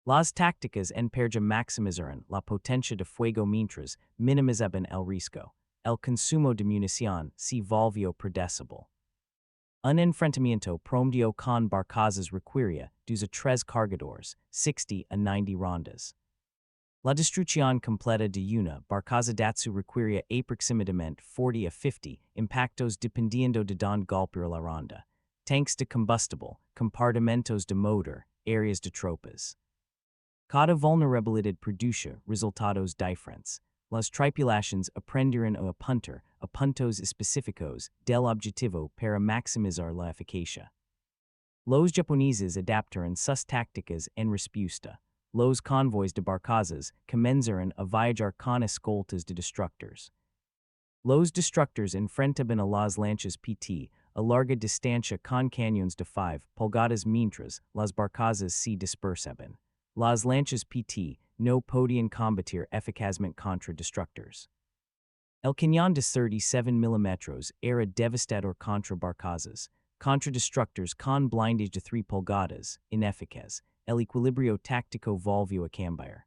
Las tácticas en perja maximizaron la potencia de fuego mientras minimizaban el riesgo. El consumo de munición se volvió predecible. Un enfrentamiento promedio con barcazas requiría 2 a 3 cargadores, 60 a 90 rondas. La destrucción completa de una barcaza datsu requiría aproximadamente 40 a 50 impactos dependiendo de don golpear la ronda. Tanks de combustible, compartimentos de motor, áreas de tropas. Cada vulnerabilidad produce resultados diferentes. Las tripulaciones aprendieron a apuntar a puntos específicos del objetivo para maximizar la eficacia. Los japoneses adaptaron sus tácticas en respuesta. Los convoys de barcazas comenzaron a viajar con escoltas de destructores. Los destructores enfrentaban a las lanchas PT a larga distancia con cañones de 5 pulgadas mientras las barcazas se dispersaban. Las lanchas PT no podían combatir eficazmente contra destructores. El cañón de 37 mm era devastador contra barcazas, contra destructores con blindage de 3 pulgadas, ineficaz. El equilibrio táctico volvió a cambiar.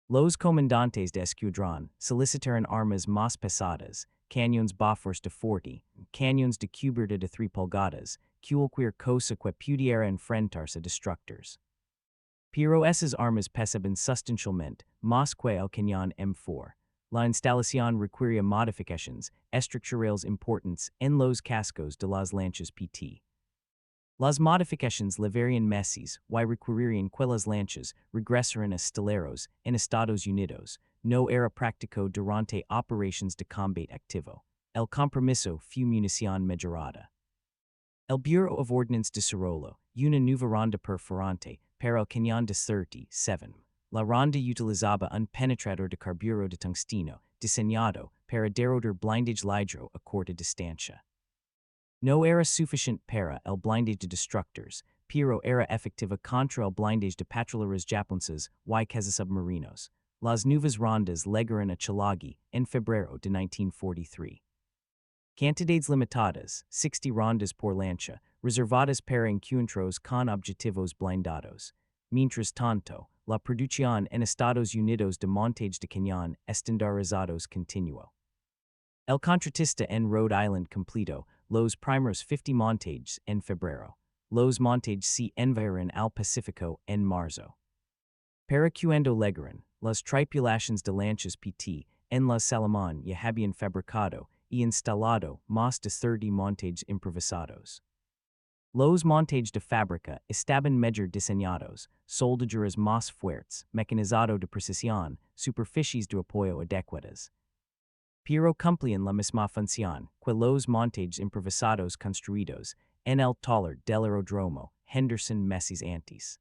Los comandantes de escuadrón solicitaron armas más pesadas, cañones bafors de 40, cañones de cubierta de 3 pulgadas, cualquier cosa que pudiera enfrentarse a destructores. Pero esas armas pesaban sustancialmente más que el cañón M4. La instalación requería modificaciones estructurales importantes en los cascos de las lanchas PT. Las modificaciones llevarían meses y requerirían que las lanchas regresaran a esteleros en Estados Unidos. No era práctico durante operaciones de combate activo. El compromiso fue munición mejorada. El Bureau of Ordnance desarrolló una nueva ronda perforante para el cañón de 37. La ronda utilizaba un penetrador de carburo de tungsteno diseñado para derrotar blindage lidro a corta distancia. No era suficiente para el blindage de destructores, Pero era efectiva contra el blindaje de patrulheiras japonesas y submarinos. Las Nuvas Rondas legaron a Chalagi en febrero de 1943. Cantidades limitadas, 60 rondas por lancha, reservadas para encuentros con objetivos blindados. Mientras tanto, la producción en Estados Unidos de montaje de cañón estandarizados continuó. El contratista en Rhode Island completo los primeros 50 montajes en febrero. Los montajes se enviaron al Pacífico en marzo. Para cuando legaron, las tripulaciones de lanchas PT en la Salomón ya habían fabricado y instalado más de 30 montajes improvisados. Los montajes de fábrica estaban mejor diseñados, soldaduras más fuertes, mecanizado de precisión, superficies de apoyo adecuadas. Pero cumplían la misma función que los montajes improvisados construidos en el taller del aeródromo Henderson meses antes.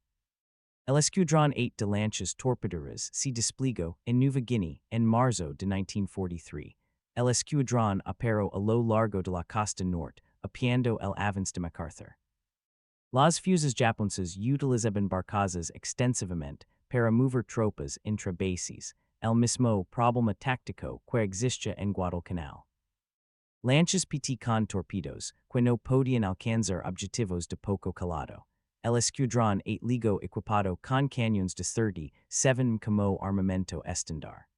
El Escuadrón 8 de lanchas torpederas se desplegó en Nueva Guinea en marzo de 1943. El Escuadrón operó a lo largo de la costa norte, apiando el avance de MacArthur. Las fuerzas japonesas utilizaban barcazas extensivamente para mover tropas entre bases, el mismo problema táctico que existía en Guadalcanal. Lanchas PT con torpedos, que no podían alcanzar objetivos de poco calado. El Escuadrón 8 ligó equipado con cañones de 37 como armamento estándar.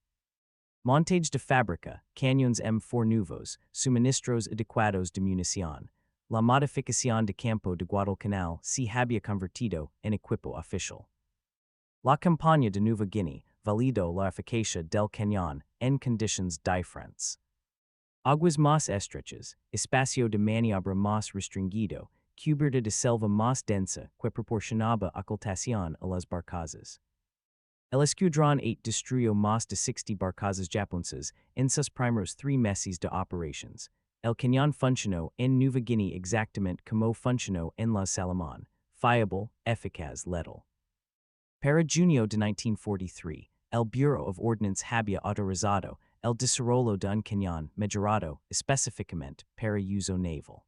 Montaje de fábrica, cañones M4 nuevos, suministros adecuados de munición. La modificación de campo de Guadalcanal se había convertido en equipo oficial. La campaña de Nueva Guinea validó la eficacia del cañón en condiciones diferentes. Aguas más estrechas, espacio de maniobra más restringido, cubierta de selva más densa que proporcionaba ocultación a las barcazas. El Escuadrón 8 destruyó más de 60 barcazas japonesas en sus primeros 3 meses de operations. El cañón funcionó en Nueva Guinea exactamente como funcionó en la Salomón, fiable, eficaz, letal. Para junio de 1943, el Bureau of Ordnance había autorizado el desarrollo de un cañón mejorado específicamente para uso naval.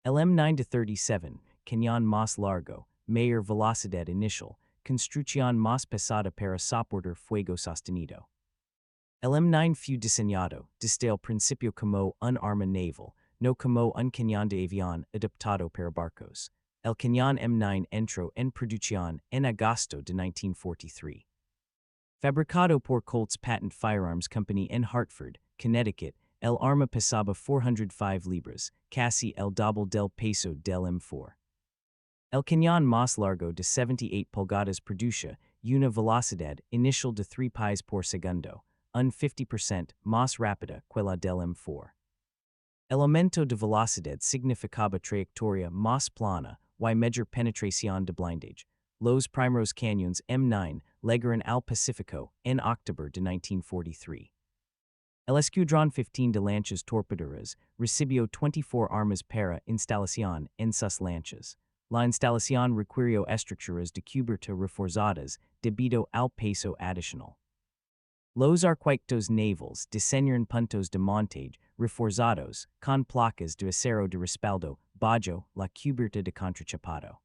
El M9 de 37, cañón más largo, mayor velocidad inicial, construcción más pesada para soportar fuego sostenido. El M9 fue diseñado desde el principio como un arma naval, no como un cañón de avión adaptado para barcos. El cañón M9 entró en producción en agosto de 1943. Fabricado por Colt's Patent Firearms Company en Hartford, Connecticut, el arma pesaba 405 libras, casi el doble del peso del M4. El cañón más largo de 78 pulgadas producía una velocidad inicial de 3 pies por segundo, un 50% más rápida que la del M4. El aumento de velocidad significaba trayectoria más plana y mayor penetración de blindage. Los primeros cañones M9 llegaron al Pacífico en octubre de 1943. El Escuadrón 15 de lanchas torpederas recibió 24 armas para instalación en sus lanchas. La instalación requirió estructuras de cubierta reforzadas debido al peso adicional. Los arquitectos navales diseñaron puntos de montaje reforzados con placas de acero de respaldo bajo la cubierta de contrachapado.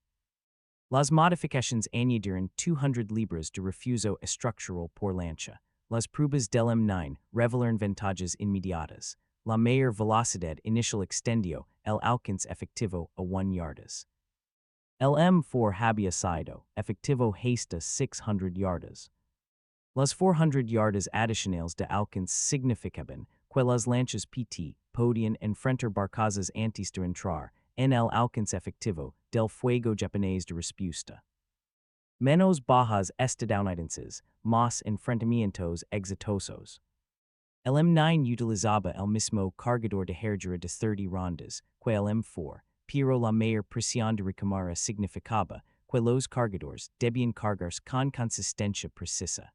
Las modificaciones añadieron 200 libras de refuso estructural por lancha. Las pruebas del M9 revelaron ventajas inmediatas. La mayor velocidad inicial extendió el alcance efectivo a 1 yardas. El M4 había sido efectivo hasta 600 yardas. Las 400 yardas adicionales de alcance significaban que las lanchas PT podían enfrentar barcazas antes de entrar en el alcance efectivo del fuego japonés de respuesta. Menos bajas estadounidenses, más enfrentamientos exitosos. El M9 utilizaba el mismo cargador de herradura de 30 rondas que el M4, pero la mayor presión de recámara significaba que los cargadores debían cargarse con consistencia precisa.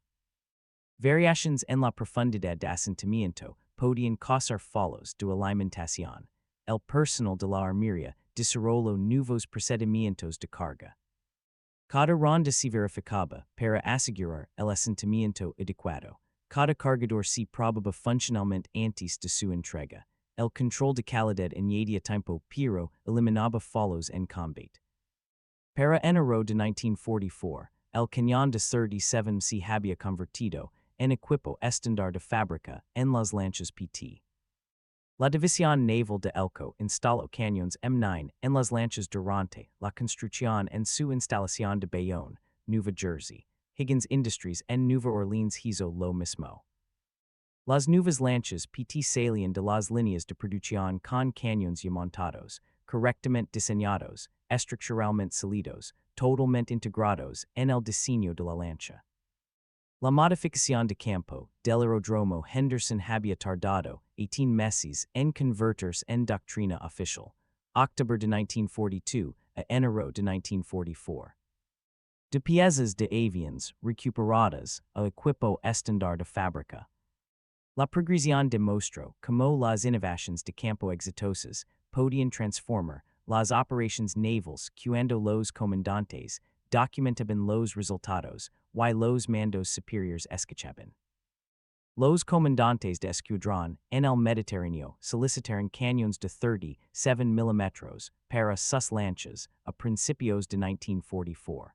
Variaciones en la profundidad de asentamiento podían causar fallos de alimentación. El personal de la armería desarrolló nuevos procedimientos de carga. Cada ronda se verificaba para asegurar el asentamiento adecuado. Cada cargador se probaba funcionalmente antes de su entrega. El control de calidad añadía tiempo pero eliminaba fallos en combate. Para enero de 1944, el cañón de 37 se había convertido en equipo estándar de fábrica en las lanchas PT. La División Naval de Elko instaló cañones M9 en las lanchas durante la construcción en su instalación de Bayonne, Nueva Jersey. Higgins Industries en Nueva Orleans hizo lo mismo. Las nuevas lanchas PT salían de las líneas de producción con cañones ya montados, correctamente diseñados, estructuralmente sólidos, totalmente integrados en el diseño de la lancha. La modificación de campo del aeródromo Henderson había tardado 18 meses en convertirse en doctrina oficial, octubre de 1942 a enero de 1944. De piezas de avions recuperadas al equipo estándar de fábrica. La progresión demostró cómo las innovaciones de campo exitosas podían transformar las operaciones navales cuando los comandantes documentaban los resultados y los mandos superiores escuchaban. Los comandantes de escuadrón en el Mediterráneo solicitaron cañones de 37 mm para sus lanchas a principios de 1944.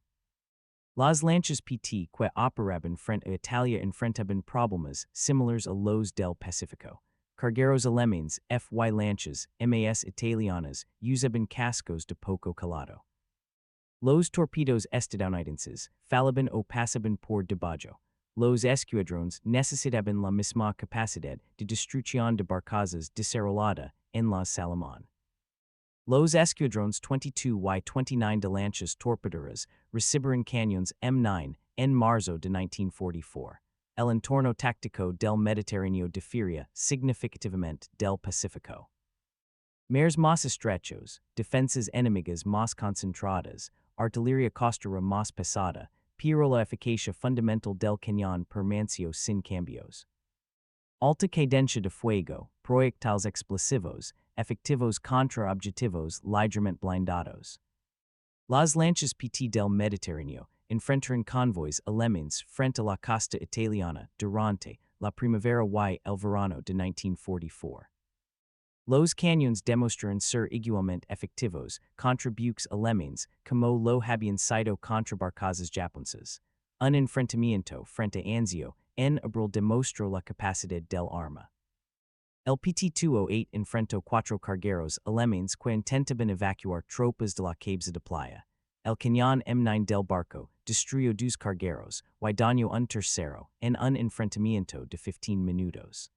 Las lanchas PT que operaban frente a Italia enfrentaban problemas similares a los del Pacífico. Cargueros alemanes, fy lanchas, mas italianas, usaban cascos de poco calado. Los torpedos estadounidenses fallaban o pasaban por debajo. Los escuadrones necesitaban la misma capacidad de destrucción de barcazas desarrollada en las Salomón. Los escuadrones 22 y 29 de lanchas torpederas recibieron cañones M9 en marzo de 1944. El entorno táctico del Mediterráneo difiere significativamente del Pacífico. Mares más estrechos, defensas enemigas más concentradas, artillería costera más pesada, pero la eficacia fundamental del cañón permaneció sin cambios. Alta cadencia de fuego, proyectiles explosivos, efectivos contra objetivos ligeramente blindados. Las lanchas PT del Mediterráneo enfrentaron convoys alemanes frente a la costa italiana durante la primavera y el verano de 1944. Los cañones demostraron ser igualmente efectivos contra buques alemanes como lo habían sido contra barcazas japonesas. Un enfrentamiento frente a Anzio en abril demostró la capacidad del arma. El PT-208 enfrentó 4 cargueros alemanes que intentaban evacuar tropas de la cabeza de playa. El cañón M9 del barco destruyó 2 cargueros y dañó un tercero en un enfrentamiento de 15 minutos.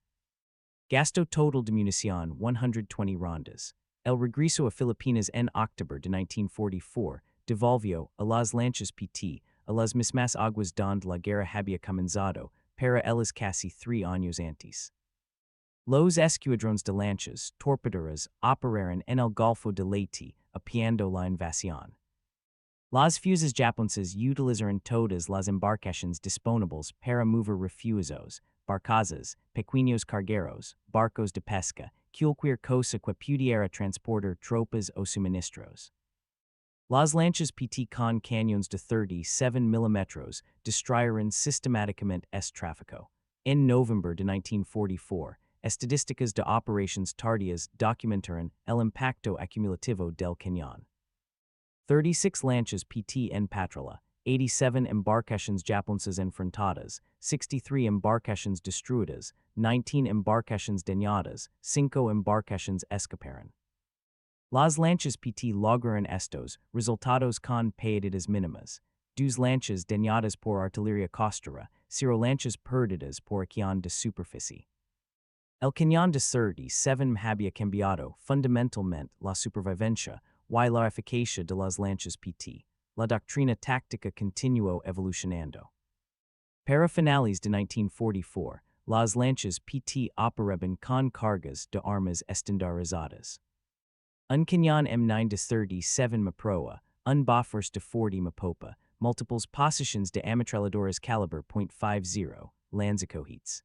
Gasto total de munición 120 rondas. El regreso a Filipinas en octubre de 1944 devolvió a las lanchas PT a las mismas aguas donde la guerra había comenzado para ellas casi 3 años antes. Los escuadrones de lanchas torpederas operaron en el Golfo de Leyte apoyando la invasión. Las fuerzas japonesas utilizaron todas las embarcaciones disponibles para mover refuerzos, barcazas, pequeños cargueros, barcos de pesca, cualquier cosa que pudiera transportar tropas o suministros. Las lanchas PT con cañones de 37 mm destruyeron sistemáticamente este tráfico. En noviembre de 1944, estadísticas de operaciones tardías documentaron el impacto acumulativo del cañón. 36 lanchas PT en patrulla, 87 embarcaciones japonesas enfrentadas, 63 embarcaciones destruidas, 19 embarcaciones dañadas, 5 embarcaciones escaparon. Las lanchas PT lograron estos resultados con pérdidas mínimas. 2 lanchas dañadas por artillería costera, 0 lanchas perdidas por cañón de superficie. El cañón de 37 había cambiado fundamentalmente la supervivencia y la eficacia de las lanchas PT. La doctrina táctica continuó evolucionando. Para finales de 1944, las lanchas PT operaban con cargas de armas estandarizadas. Un cañón M9 de 37 m proa, un Bofors de 40 m popa, multiples posiciones de ametralladoras calibre .50, lanzacohetes.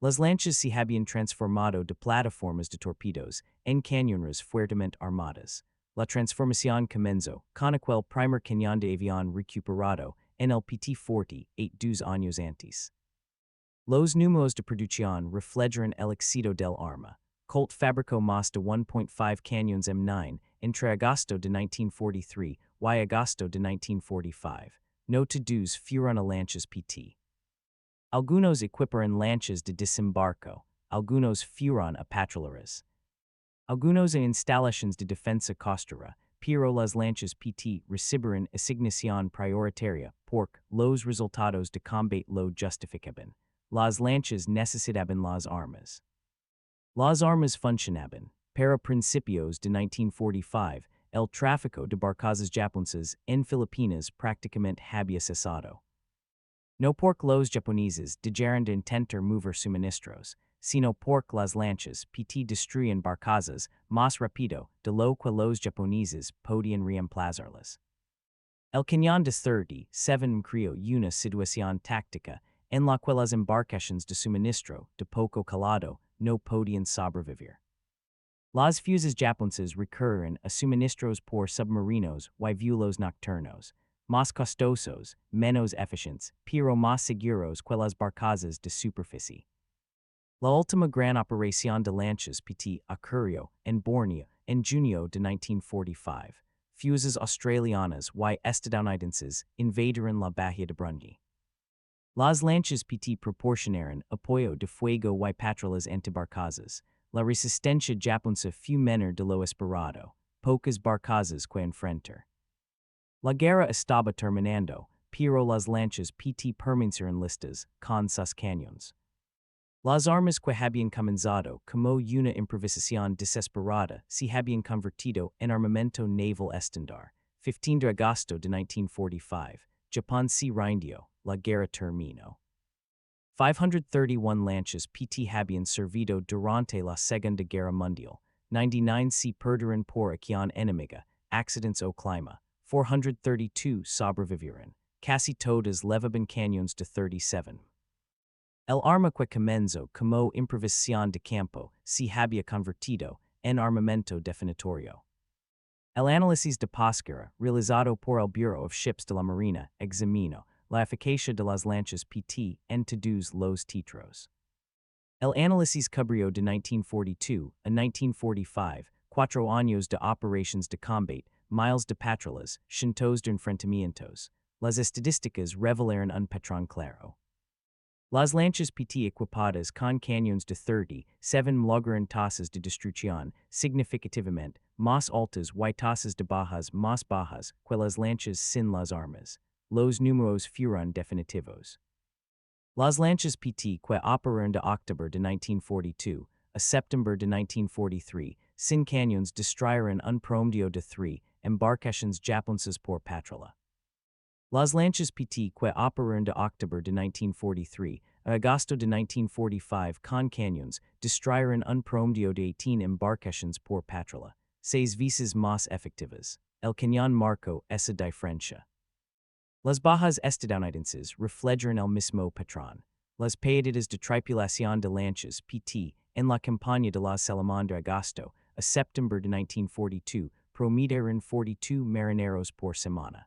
Las lanchas se habían transformado de plataformas de torpedos en cañoneras fuertemente armadas. La transformación comenzó con aquel primer cañón de avión recuperado en el PT-40 2 años antes. Los números de producción reflejaron el éxito del arma. Colt fabricó más de 1.5 cañones M9 entre agosto de 1943 y agosto de 1945. No to-dos fueron a lanchas pt. Algunos equiparon lanchas de desembarco, algunos fueron a patrulleras. Algunos a instalaciones de defensa costera, pero las lanchas pt recibiron asignación prioritaria por los resultados de combate lo justificaban. Las lanchas necesitaban las armas. Las armas funcionaban, para principios de 1945, el tráfico de barcos japoneses en Filipinas prácticamente había cesado. No por los japoneses dejaron de intentar mover suministros, sino por las lanchas pt destruían barcazas más rápido de lo que los japoneses podían reemplazarlas. El cañón de 37 creó una situación táctica en la que las embarcaciones de suministro de poco calado no podían sobrevivir. Las fuses japonesas recurren a suministros por submarinos y vuelos nocturnos, más costosos, menos eficientes, pero más seguros que las barcazas de superficie. La última gran operación de lanchas pt ocurrió en Borneo en junio de 1945. Fuses australianas y estadounidenses invadieron la bahía de Brunei. Las lanchas pt proporcionaron apoyo de fuego y patrullas antibarcazas. La resistencia japonesa fue menor de lo esperado, pocas barcazas que enfrentar. La guerra estaba terminando, pero las lanchas pt permanecieron listas con sus cañones. Las armas que habían comenzado como una improvisación desesperada se habían convertido en armamento naval estándar. 15 de agosto de 1945, Japón se rindió, la guerra terminó. 531 lanchas pt habían servido durante la Segunda Guerra Mundial, 99 se perdieron por acción enemiga, accidents o clima, 432 sobrevivieron, casi todas levaban cañones de 37. El arma que comenzó como improvisación de campo se había convertido en armamento definitorio. El análisis de posguerra realizado por el Bureau of Ships de la Marina examinó la eficacia de las lanchas pt en todos los títulos. El análisis cubrió de 1942 a 1945, 4 años de operaciones de combate, miles de patrullas, cientos de enfrentamientos. Las estadísticas revelaron un patrón claro. Las lanchas pt equipadas con cañones de 37 lograron tasas de destrucción significativamente más altas y tasas de bajas más bajas que las lanchas sin las armas. Los números fueron definitivos. Las lanchas pt que operaron de octubre de 1942 a septiembre de 1943 sin cañones destruyeron un promedio de 3 embarcaciones japonesas por patrulla. Las lanchas pt que operaron de octubre de 1943 a agosto de 1945 con cañones destruyeron un promedio de 18 embarcaciones por patrulla, 6 veces más efectivas. El cañón marcó esa diferencia. Las bajas estadounidenses reflejaron el mismo patrón. Las pérdidas de tripulación de lanchas pt en la campaña de la Salamón de agosto a septiembre de 1942 promediaron 42 marineros por semana.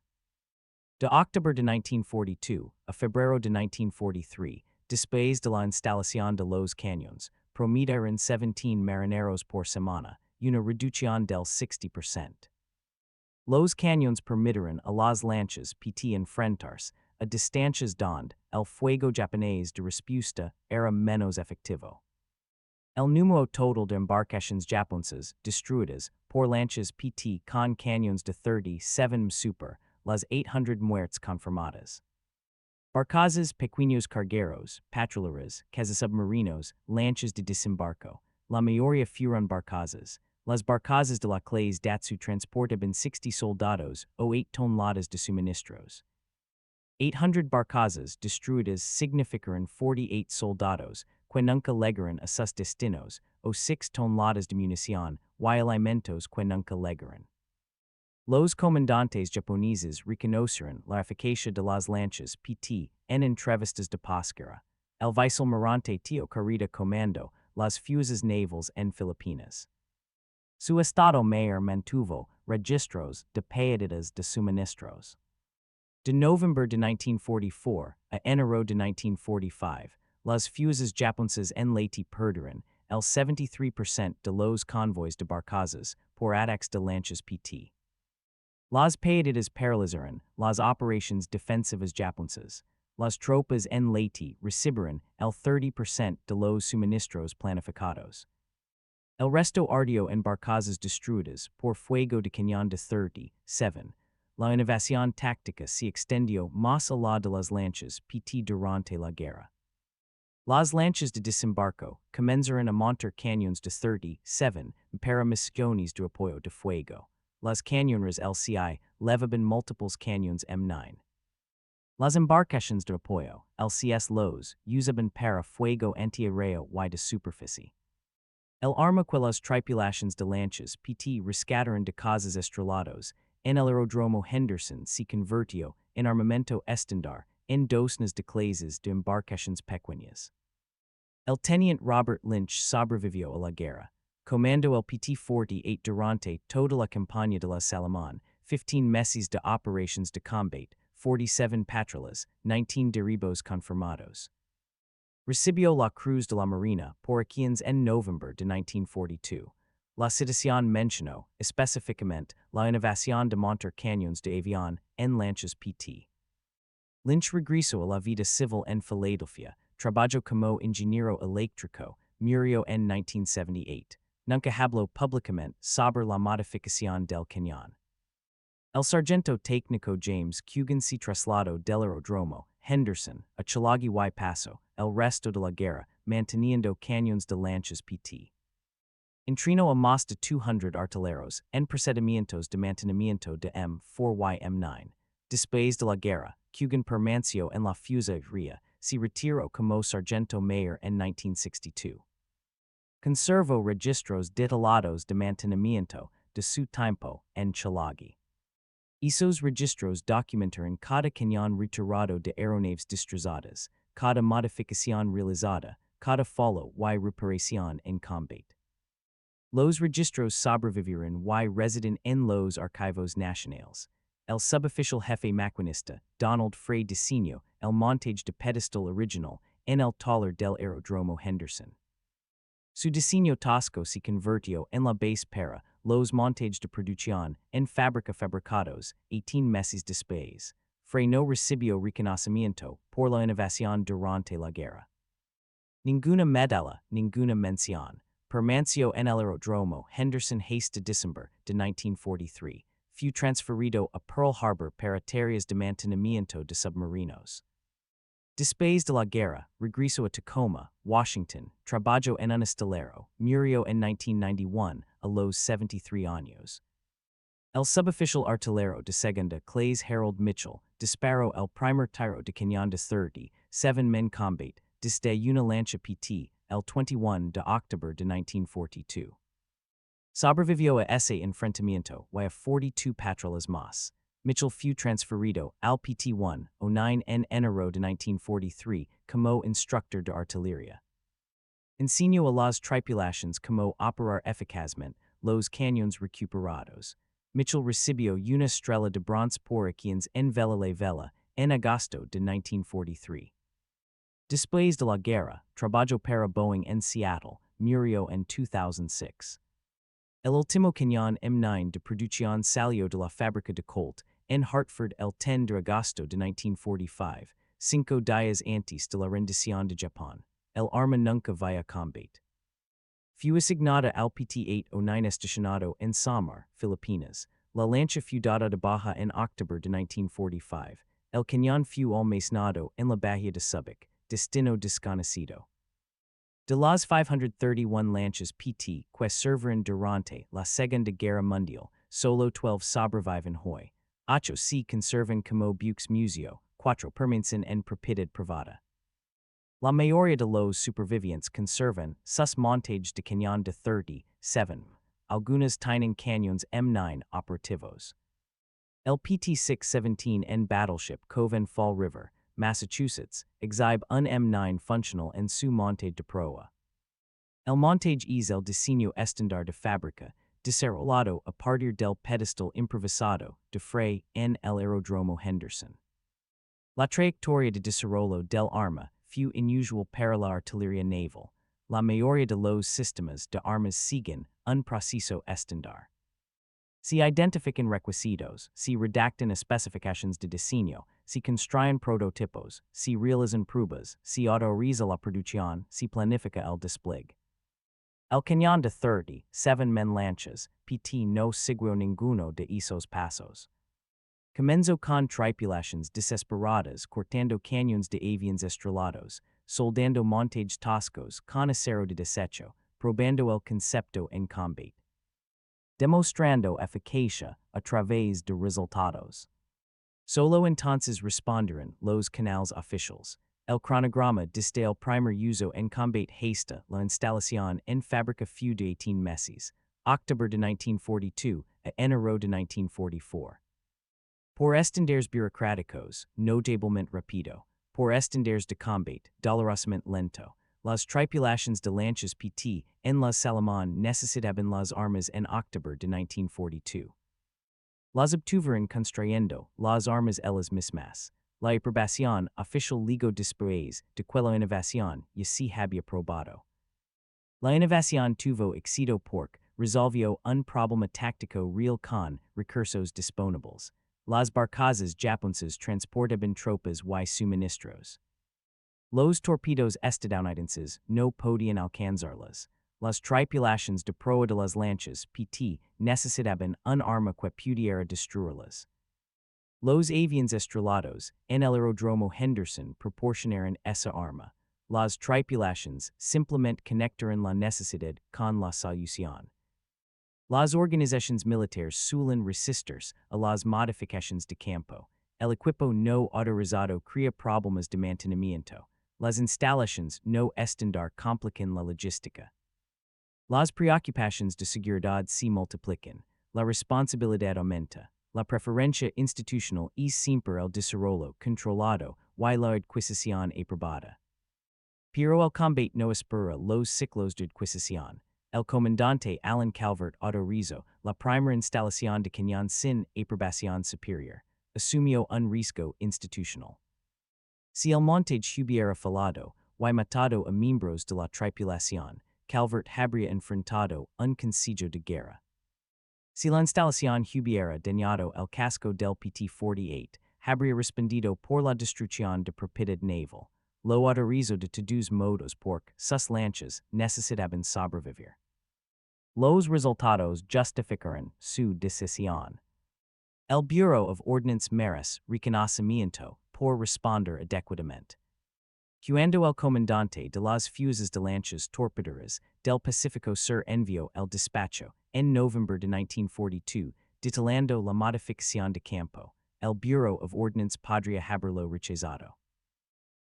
De octubre de 1942 a febrero de 1943, después de la instalación de los cañones, promediaron 17 marineros por semana, una reducción del 60%. Los cañones permitieron a las lanchas pt enfrentarse a distancias donde el fuego japonés de respuesta era menos efectivo. El número total de embarcaciones japonesas destruidas por lanchas pt con cañones de 37 super las 800 muertes confirmadas. Barcazas, pequeños cargueros, patrulleras, cazasubmarinos, lanchas de desembarco. La mayoría fueron barcazas. Las barcazas de la clase Datsu transportaban 60 soldados o 8 toneladas de suministros. 800 barcazas destruidas significaron 48 soldados que nunca llegaron a sus destinos o 6 toneladas de munición y alimentos que nunca llegaron. Los comandantes japoneses reconocieron la eficacia de las lanchas pt en entrevistas de posguerra. El vicealmirante Tio Carita comandó las fuerzas navales en Filipinas. Su estado mayor mantuvo registros de pérdidas de suministros. De noviembre de 1944 a enero de 1945, las fuerzas japonesas en Leyte perdieron el 73% de los convoys de barcazas por ataques de lanchas pt. Las paedes paralizaron, las operations defensivas japonesas. Las tropas en Leyte recibiron el 30% de los suministros planificados. El resto ardió en barcazas destruidas por fuego de cañón de 37. La innovación táctica se extendió más allá de las lanchas PT durante la guerra. Las lanchas de desembarco comenzaron a montar cañones de 37 para misiones de apoyo de fuego. Las cañoneras LCI levaban múltiples cañones M9. Las embarcaciones de apoyo, LCS los, usaban para fuego antiaéreo y de superficie. El arma que las tripulaciones de lanchas PT rescataron de casas estrellados en el aeródromo Henderson se convirtió en armamento estándar en docenas de clases de embarcaciones pequeñas. El teniente Robert Lynch sobrevivió a la guerra. Comandó el PT-48 durante toda la campaña de la Salamón, 15 meses de operations de combate, 47 patrullas, 19 derribos confirmados. Recibió la Cruz de la Marina por Aquians en noviembre de 1942. La situación mencionó, específicamente, la innovación de montar cañones de avión en lanchas PT. Lynch regresó a la vida civil en Filadelfia, trabajó como ingeniero eléctrico, murió en 1978. Nunca habló públicamente sobre la modificación del cañón. El sargento técnico James Coogan se trasladó del aeródromo Henderson a Chalagi y Paso, el resto de la guerra, manteniendo cañones de lanchas PT. Entrenó a más de 200 artilleros en procedimientos de mantenimiento de M4 y M9. Después de la guerra, Coogan permaneció en la fusilería, se retiró como sargento mayor en 1962. Conservó registros detallados de mantenimiento de su tiempo en Chalagi. Esos registros documentaron cada cañón retirado de aeronaves destrozadas, cada modificación realizada, cada follow y reparación en combate. Los registros sobrevivieron y residen en los archivos nacionales. El suboficial jefe maquinista, Donald Frey diseñó el montaje de pedestal original en el taller del aeródromo Henderson. Su diseño tosco se convirtió en la base para los montajes de producción en fábrica fabricados 18 meses después. Frey no recibió reconocimiento por la innovación durante la guerra. Ninguna medalla, ninguna mención. Permaneció en el aeródromo Henderson hasta diciembre de 1943. Fue transferido a Pearl Harbor para tareas de mantenimiento de submarinos. Después de la guerra, regresó a Tacoma, Washington, trabajó en un astillero, murió en 1991 a los 73 años. El suboficial artillero de segunda clase Harold Mitchell disparó el primer tiro de cañón de 37 men combate desde una lancha PT el 21 de octubre de 1942. Sobrevivió a ese enfrentamiento y a 42 patrullas más. Mitchell fue transferido al PT-109 en enero de 1943 como instructor de artillería. Enseñó a las tripulaciones cómo operar eficazmente los cañones recuperados. Mitchell recibió una estrella de bronce por Aquians en vela en agosto de 1943. Después de la guerra, trabajó para Boeing en Seattle, murió en 2006. El último cañón M9 de producción salió de la fábrica de Colt en Hartford el 10 de agosto de 1945, 5 días antes de la rendición de Japón. El arma nunca vaya combate. Fue asignada al PT-809 estacionado en Samar, Filipinas. La lancha fue dada de baja en octubre de 1945. El cañón fue almacenado en la bahía de Subic, destino desconocido. De las 531 lanchas PT que sirvieron durante la Segunda Guerra Mundial, solo 12 sobreviven hoy. 8 se conservan como buques museo, 4 permanecen en propiedad privada. La mayoría de los supervivientes conservan sus montajes de cañón de 37, algunas tienen cañones M9 operativos. El PT-617 en Battleship Cove en Fall River, Massachusetts, exhibe un M9 funcional en su montaje de proa. El montaje es el diseño estándar de fábrica, desarrollado a partir del pedestal improvisado de Frey en el aeródromo Henderson. La trayectoria de desarrollo del arma fue inusual para la artillería naval. La mayoría de los sistemas de armas siguen un proceso estándar. Si identifican requisitos, si redactan especificaciones de diseño, si construyen prototipos, si realizan pruebas, si autoriza la producción, si planifica el despliegue. El cañón de 37 men lanchas, PT no siguió ninguno de esos pasos. Comenzó con tripulaciones desesperadas cortando cañones de aviones estrellados, soldando montajes toscos con acero de desecho, probando el concepto en combate. Demostrando eficacia a través de resultados. Solo entonces respondieron los canales oficiales. El cronograma desde el primer uso en combate hasta la instalación en fábrica fue de 18 meses, octubre de 1942 a enero de 1944. Por estándares burocráticos, notablemente rápido, por estándares de combate, dolorosamente lento, las tripulaciones de lanchas PT en la Salomón necesitaban las armas en octubre de 1942. Las obtuvieron construyendo las armas ellas mismas. La aprobación oficial luego después de que la innovación ya se había probado. La innovación tuvo éxito porque resolvió un problema táctico real con recursos disponibles. Las barcas japonesas transportaban tropas y suministros. Los torpedos estadounidenses no podían alcanzarlas. Las tripulaciones de proa de las lanchas PT necesitaban un arma que pudiera destruirlas. Los aviones estrellados en el aeródromo Henderson proporcionaron esa arma. Las tripulaciones simplemente conectaron la necesidad con la solución. Las organizaciones militares suelen resistirse a las modificaciones de campo. El equipo no autorizado crea problemas de mantenimiento. Las instalaciones no estándar complican la logística. Las preocupaciones de seguridad se multiplican. La responsabilidad aumenta. La preferencia institucional es siempre el desarrollo controlado y la adquisición aprobada. Pero el combate no espera los ciclos de adquisición. El comandante Alan Calvert autorizó la primera instalación de cañón sin aprobación superior. Asumió un riesgo institucional. Si el montaje hubiera fallado y matado a miembros de la tripulación, Calvert habría enfrentado un consejo de guerra. Si la instalación hubiera dañado el casco del PT-48, habría respondido por la destrucción de propiedad naval. Lo autorizó de todos modos porque sus lanchas necesitaban sobrevivir. Los resultados justificaron su decisión. El Bureau of Ordnance merece reconocimiento por responder adecuadamente. Cuando el comandante de las fuerzas de lanchas torpederas del Pacífico Sur envió el despacho en noviembre de 1942 detallando la modificación de campo, el Bureau of Ordnance podría haberlo rechazado.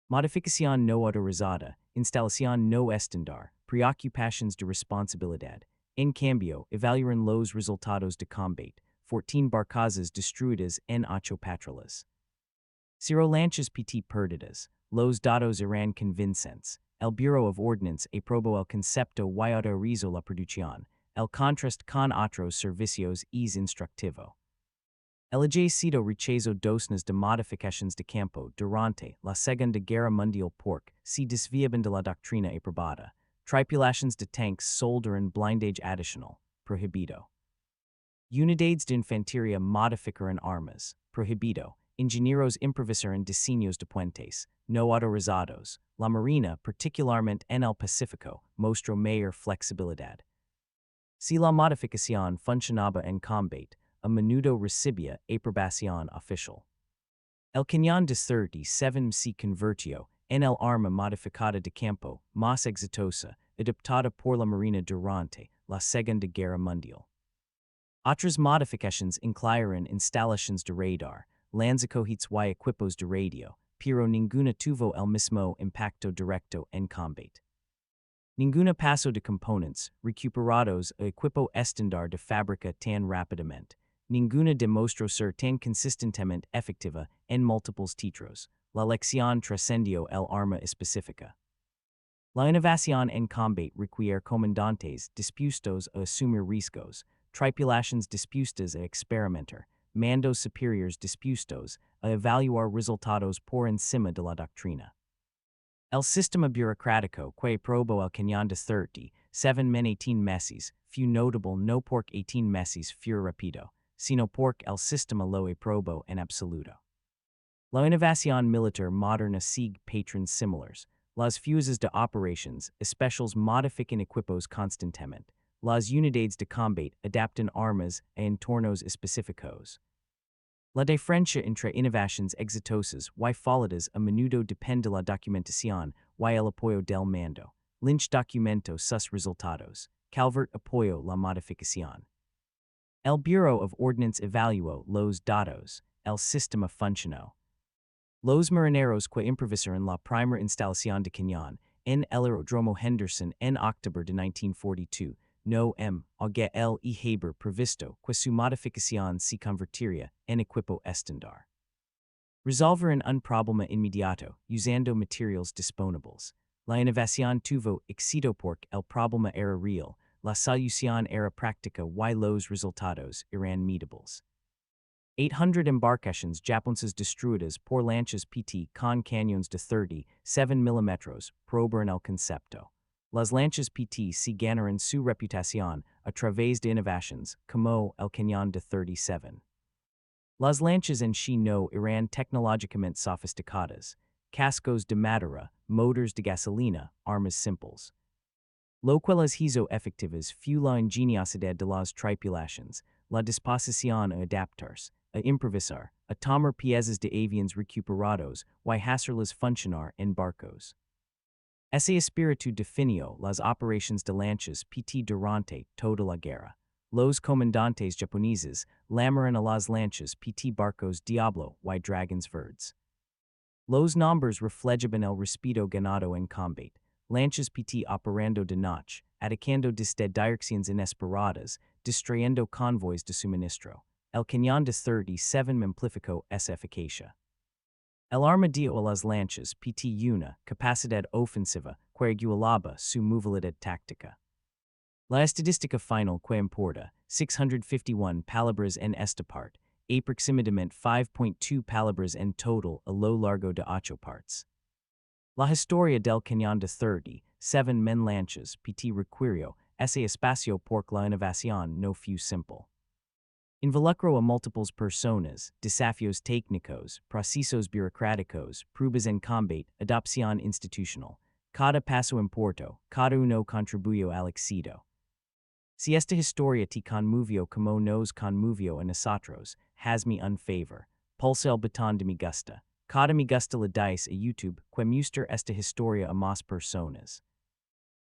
Modificación no autorizada, instalación no estándar, preocupaciones de responsabilidad. En cambio, evaluaron los resultados de combate, 14 barcazas destruidas en 8 patrullas. 0 lanchas PT perdidas, los datos eran convincentes. El Bureau of Ordnance aprobó el concepto y autorizó la producción. El contraste con otros servicios es instructivo. El ejército rechazó docenas de modificaciones de campo durante la Segunda Guerra Mundial porque se desviaban de la doctrina aprobada. Tripulaciones de tanques soldaron blindage adicional, prohibido. Unidades de infantería modificaron armas, prohibido. Ingenieros improvisaron diseños de puentes, no autorizados. La Marina, particularmente en el Pacífico, mostró mayor flexibilidad. Si la modificación funcionaba en combate, a menudo recibía aprobación oficial. El cañón de 37 se convirtió en el arma modificada de campo más exitosa adoptada por la Marina durante la Segunda Guerra Mundial. Otras modificaciones incluyeron instalaciones de radar, lanzacohetes y equipos de radio, pero ninguna tuvo el mismo impacto directo en combate. Ninguna pasó de componentes recuperados a equipo estándar de fábrica tan rápidamente. Ninguna demostró ser tan consistentemente efectiva en múltiples títulos. La lección trascendió el arma específica. La innovación en combate requiere comandantes dispuestos a asumir riesgos, tripulaciones dispuestas a experimentar, mandos superiores dispuestos a evaluar resultados por encima de la doctrina. El sistema burocrático que aprobó el cañón de 37 7 men 18 meses, few notable no pork 18 meses fur rapido, sino pork el sistema lo probo en absoluto. La innovación militar moderna sigue patrons similars, las fuses de operations, especials modifican equipos constantemente, las unidades de combate adaptan armas a entornos específicos. La diferencia entre innovaciones exitosas y falladas a menudo depende de la documentación y el apoyo del mando. Lynch documentó sus resultados. Calvert apoyó la modificación. El Bureau of Ordnance evaluó los datos. El sistema funcionó. Los marineros que improvisaron la primera instalación de cañón en el aeródromo Henderson en octubre de 1942 no auge el haber previsto que su modificación se convertiría en equipo estándar. Resolvieron un problema inmediato usando materiales disponibles. La innovación tuvo éxito porque el problema era real, la solución era práctica y los resultados eran medibles. 800 embarcaciones japonesas destruidas por lanchas PT con cañones de 37 mm probaron el concepto. Las lanchas PT se ganaron su reputación a través de innovaciones como el cañón de 37. Las lanchas en sí no eran tecnológicamente sofisticadas, cascos de madera, motors de gasolina, armas simples. Lo que las hizo efectivas fue la ingeniosidad de las tripulaciones, la disposición a adaptarse, a improvisar, a tomar piezas de aviones recuperados y hacerlas funcionar en barcos. Ese espíritu definió las operaciones de lanchas PT durante toda la guerra. Los comandantes japoneses llamaron a las lanchas PT Barcos Diablo y Dragons Verdes. Los nombres reflejaban el respeto ganado en combate. Lanchas PT operando de noche, atacando desde direcciones inesperadas, distrayendo convoys de suministro. El cañón de 37 amplificó esa eficacia. El armadillo a las lanchas PT una capacidad ofensiva que regulaba su movilidad táctica. La estadística final que importa, 651 palabras en esta parte, aproximadamente 5.2 palabras en total a lo largo de 8 partes. La historia del cañón de 37 men lanchas PT requirió ese espacio porque la innovación no fue simple. Involucró a múltiples personas, desafíos técnicos, procesos burocráticos, pruebas en combate, adopción institucional. Cada paso importó, cada uno contribuyó al éxito. Si esta historia te conmovió como nos conmovió a nosotros, hazme un favor. Pulsa el botón de me gusta. Cada me gusta le dais a YouTube que muestra esta historia a más personas.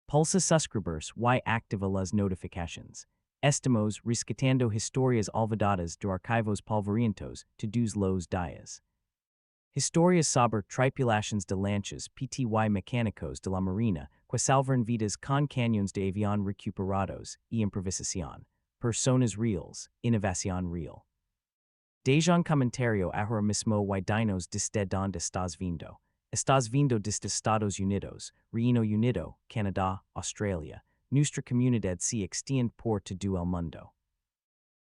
Pulsa suscribirse y activa las notificaciones. Estamos rescatando historias olvidadas de archivos polvorientos todos los días. Historias sobre tripulaciones de lanchas PTY mecánicos de la marina que salvan vidas con cañones de avión recuperados y improvisación. Personas reales, innovación real. Dejan comentario ahora mismo y dinos desde donde estás viendo. Estás viendo desde Estados Unidos, Reino Unido, Canadá, Australia. Nuestra comunidad se extiende por todo el mundo.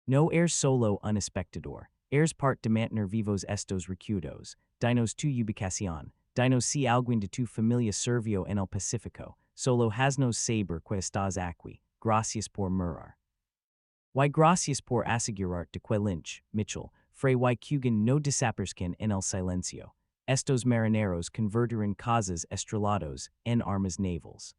No eres solo un espectador, eres parte de mantener vivos estos recuerdos, dinos tu ubicación, dinos si alguien de tu familia sirvió en el Pacífico, solo haznos saber que estás aquí, gracias por mirar. Y gracias por asegurar de que Lynch, Mitchell, Frey y Cugin no desaparecen en el silencio. Estos marineros convertirán cosas estrellados en armas navales.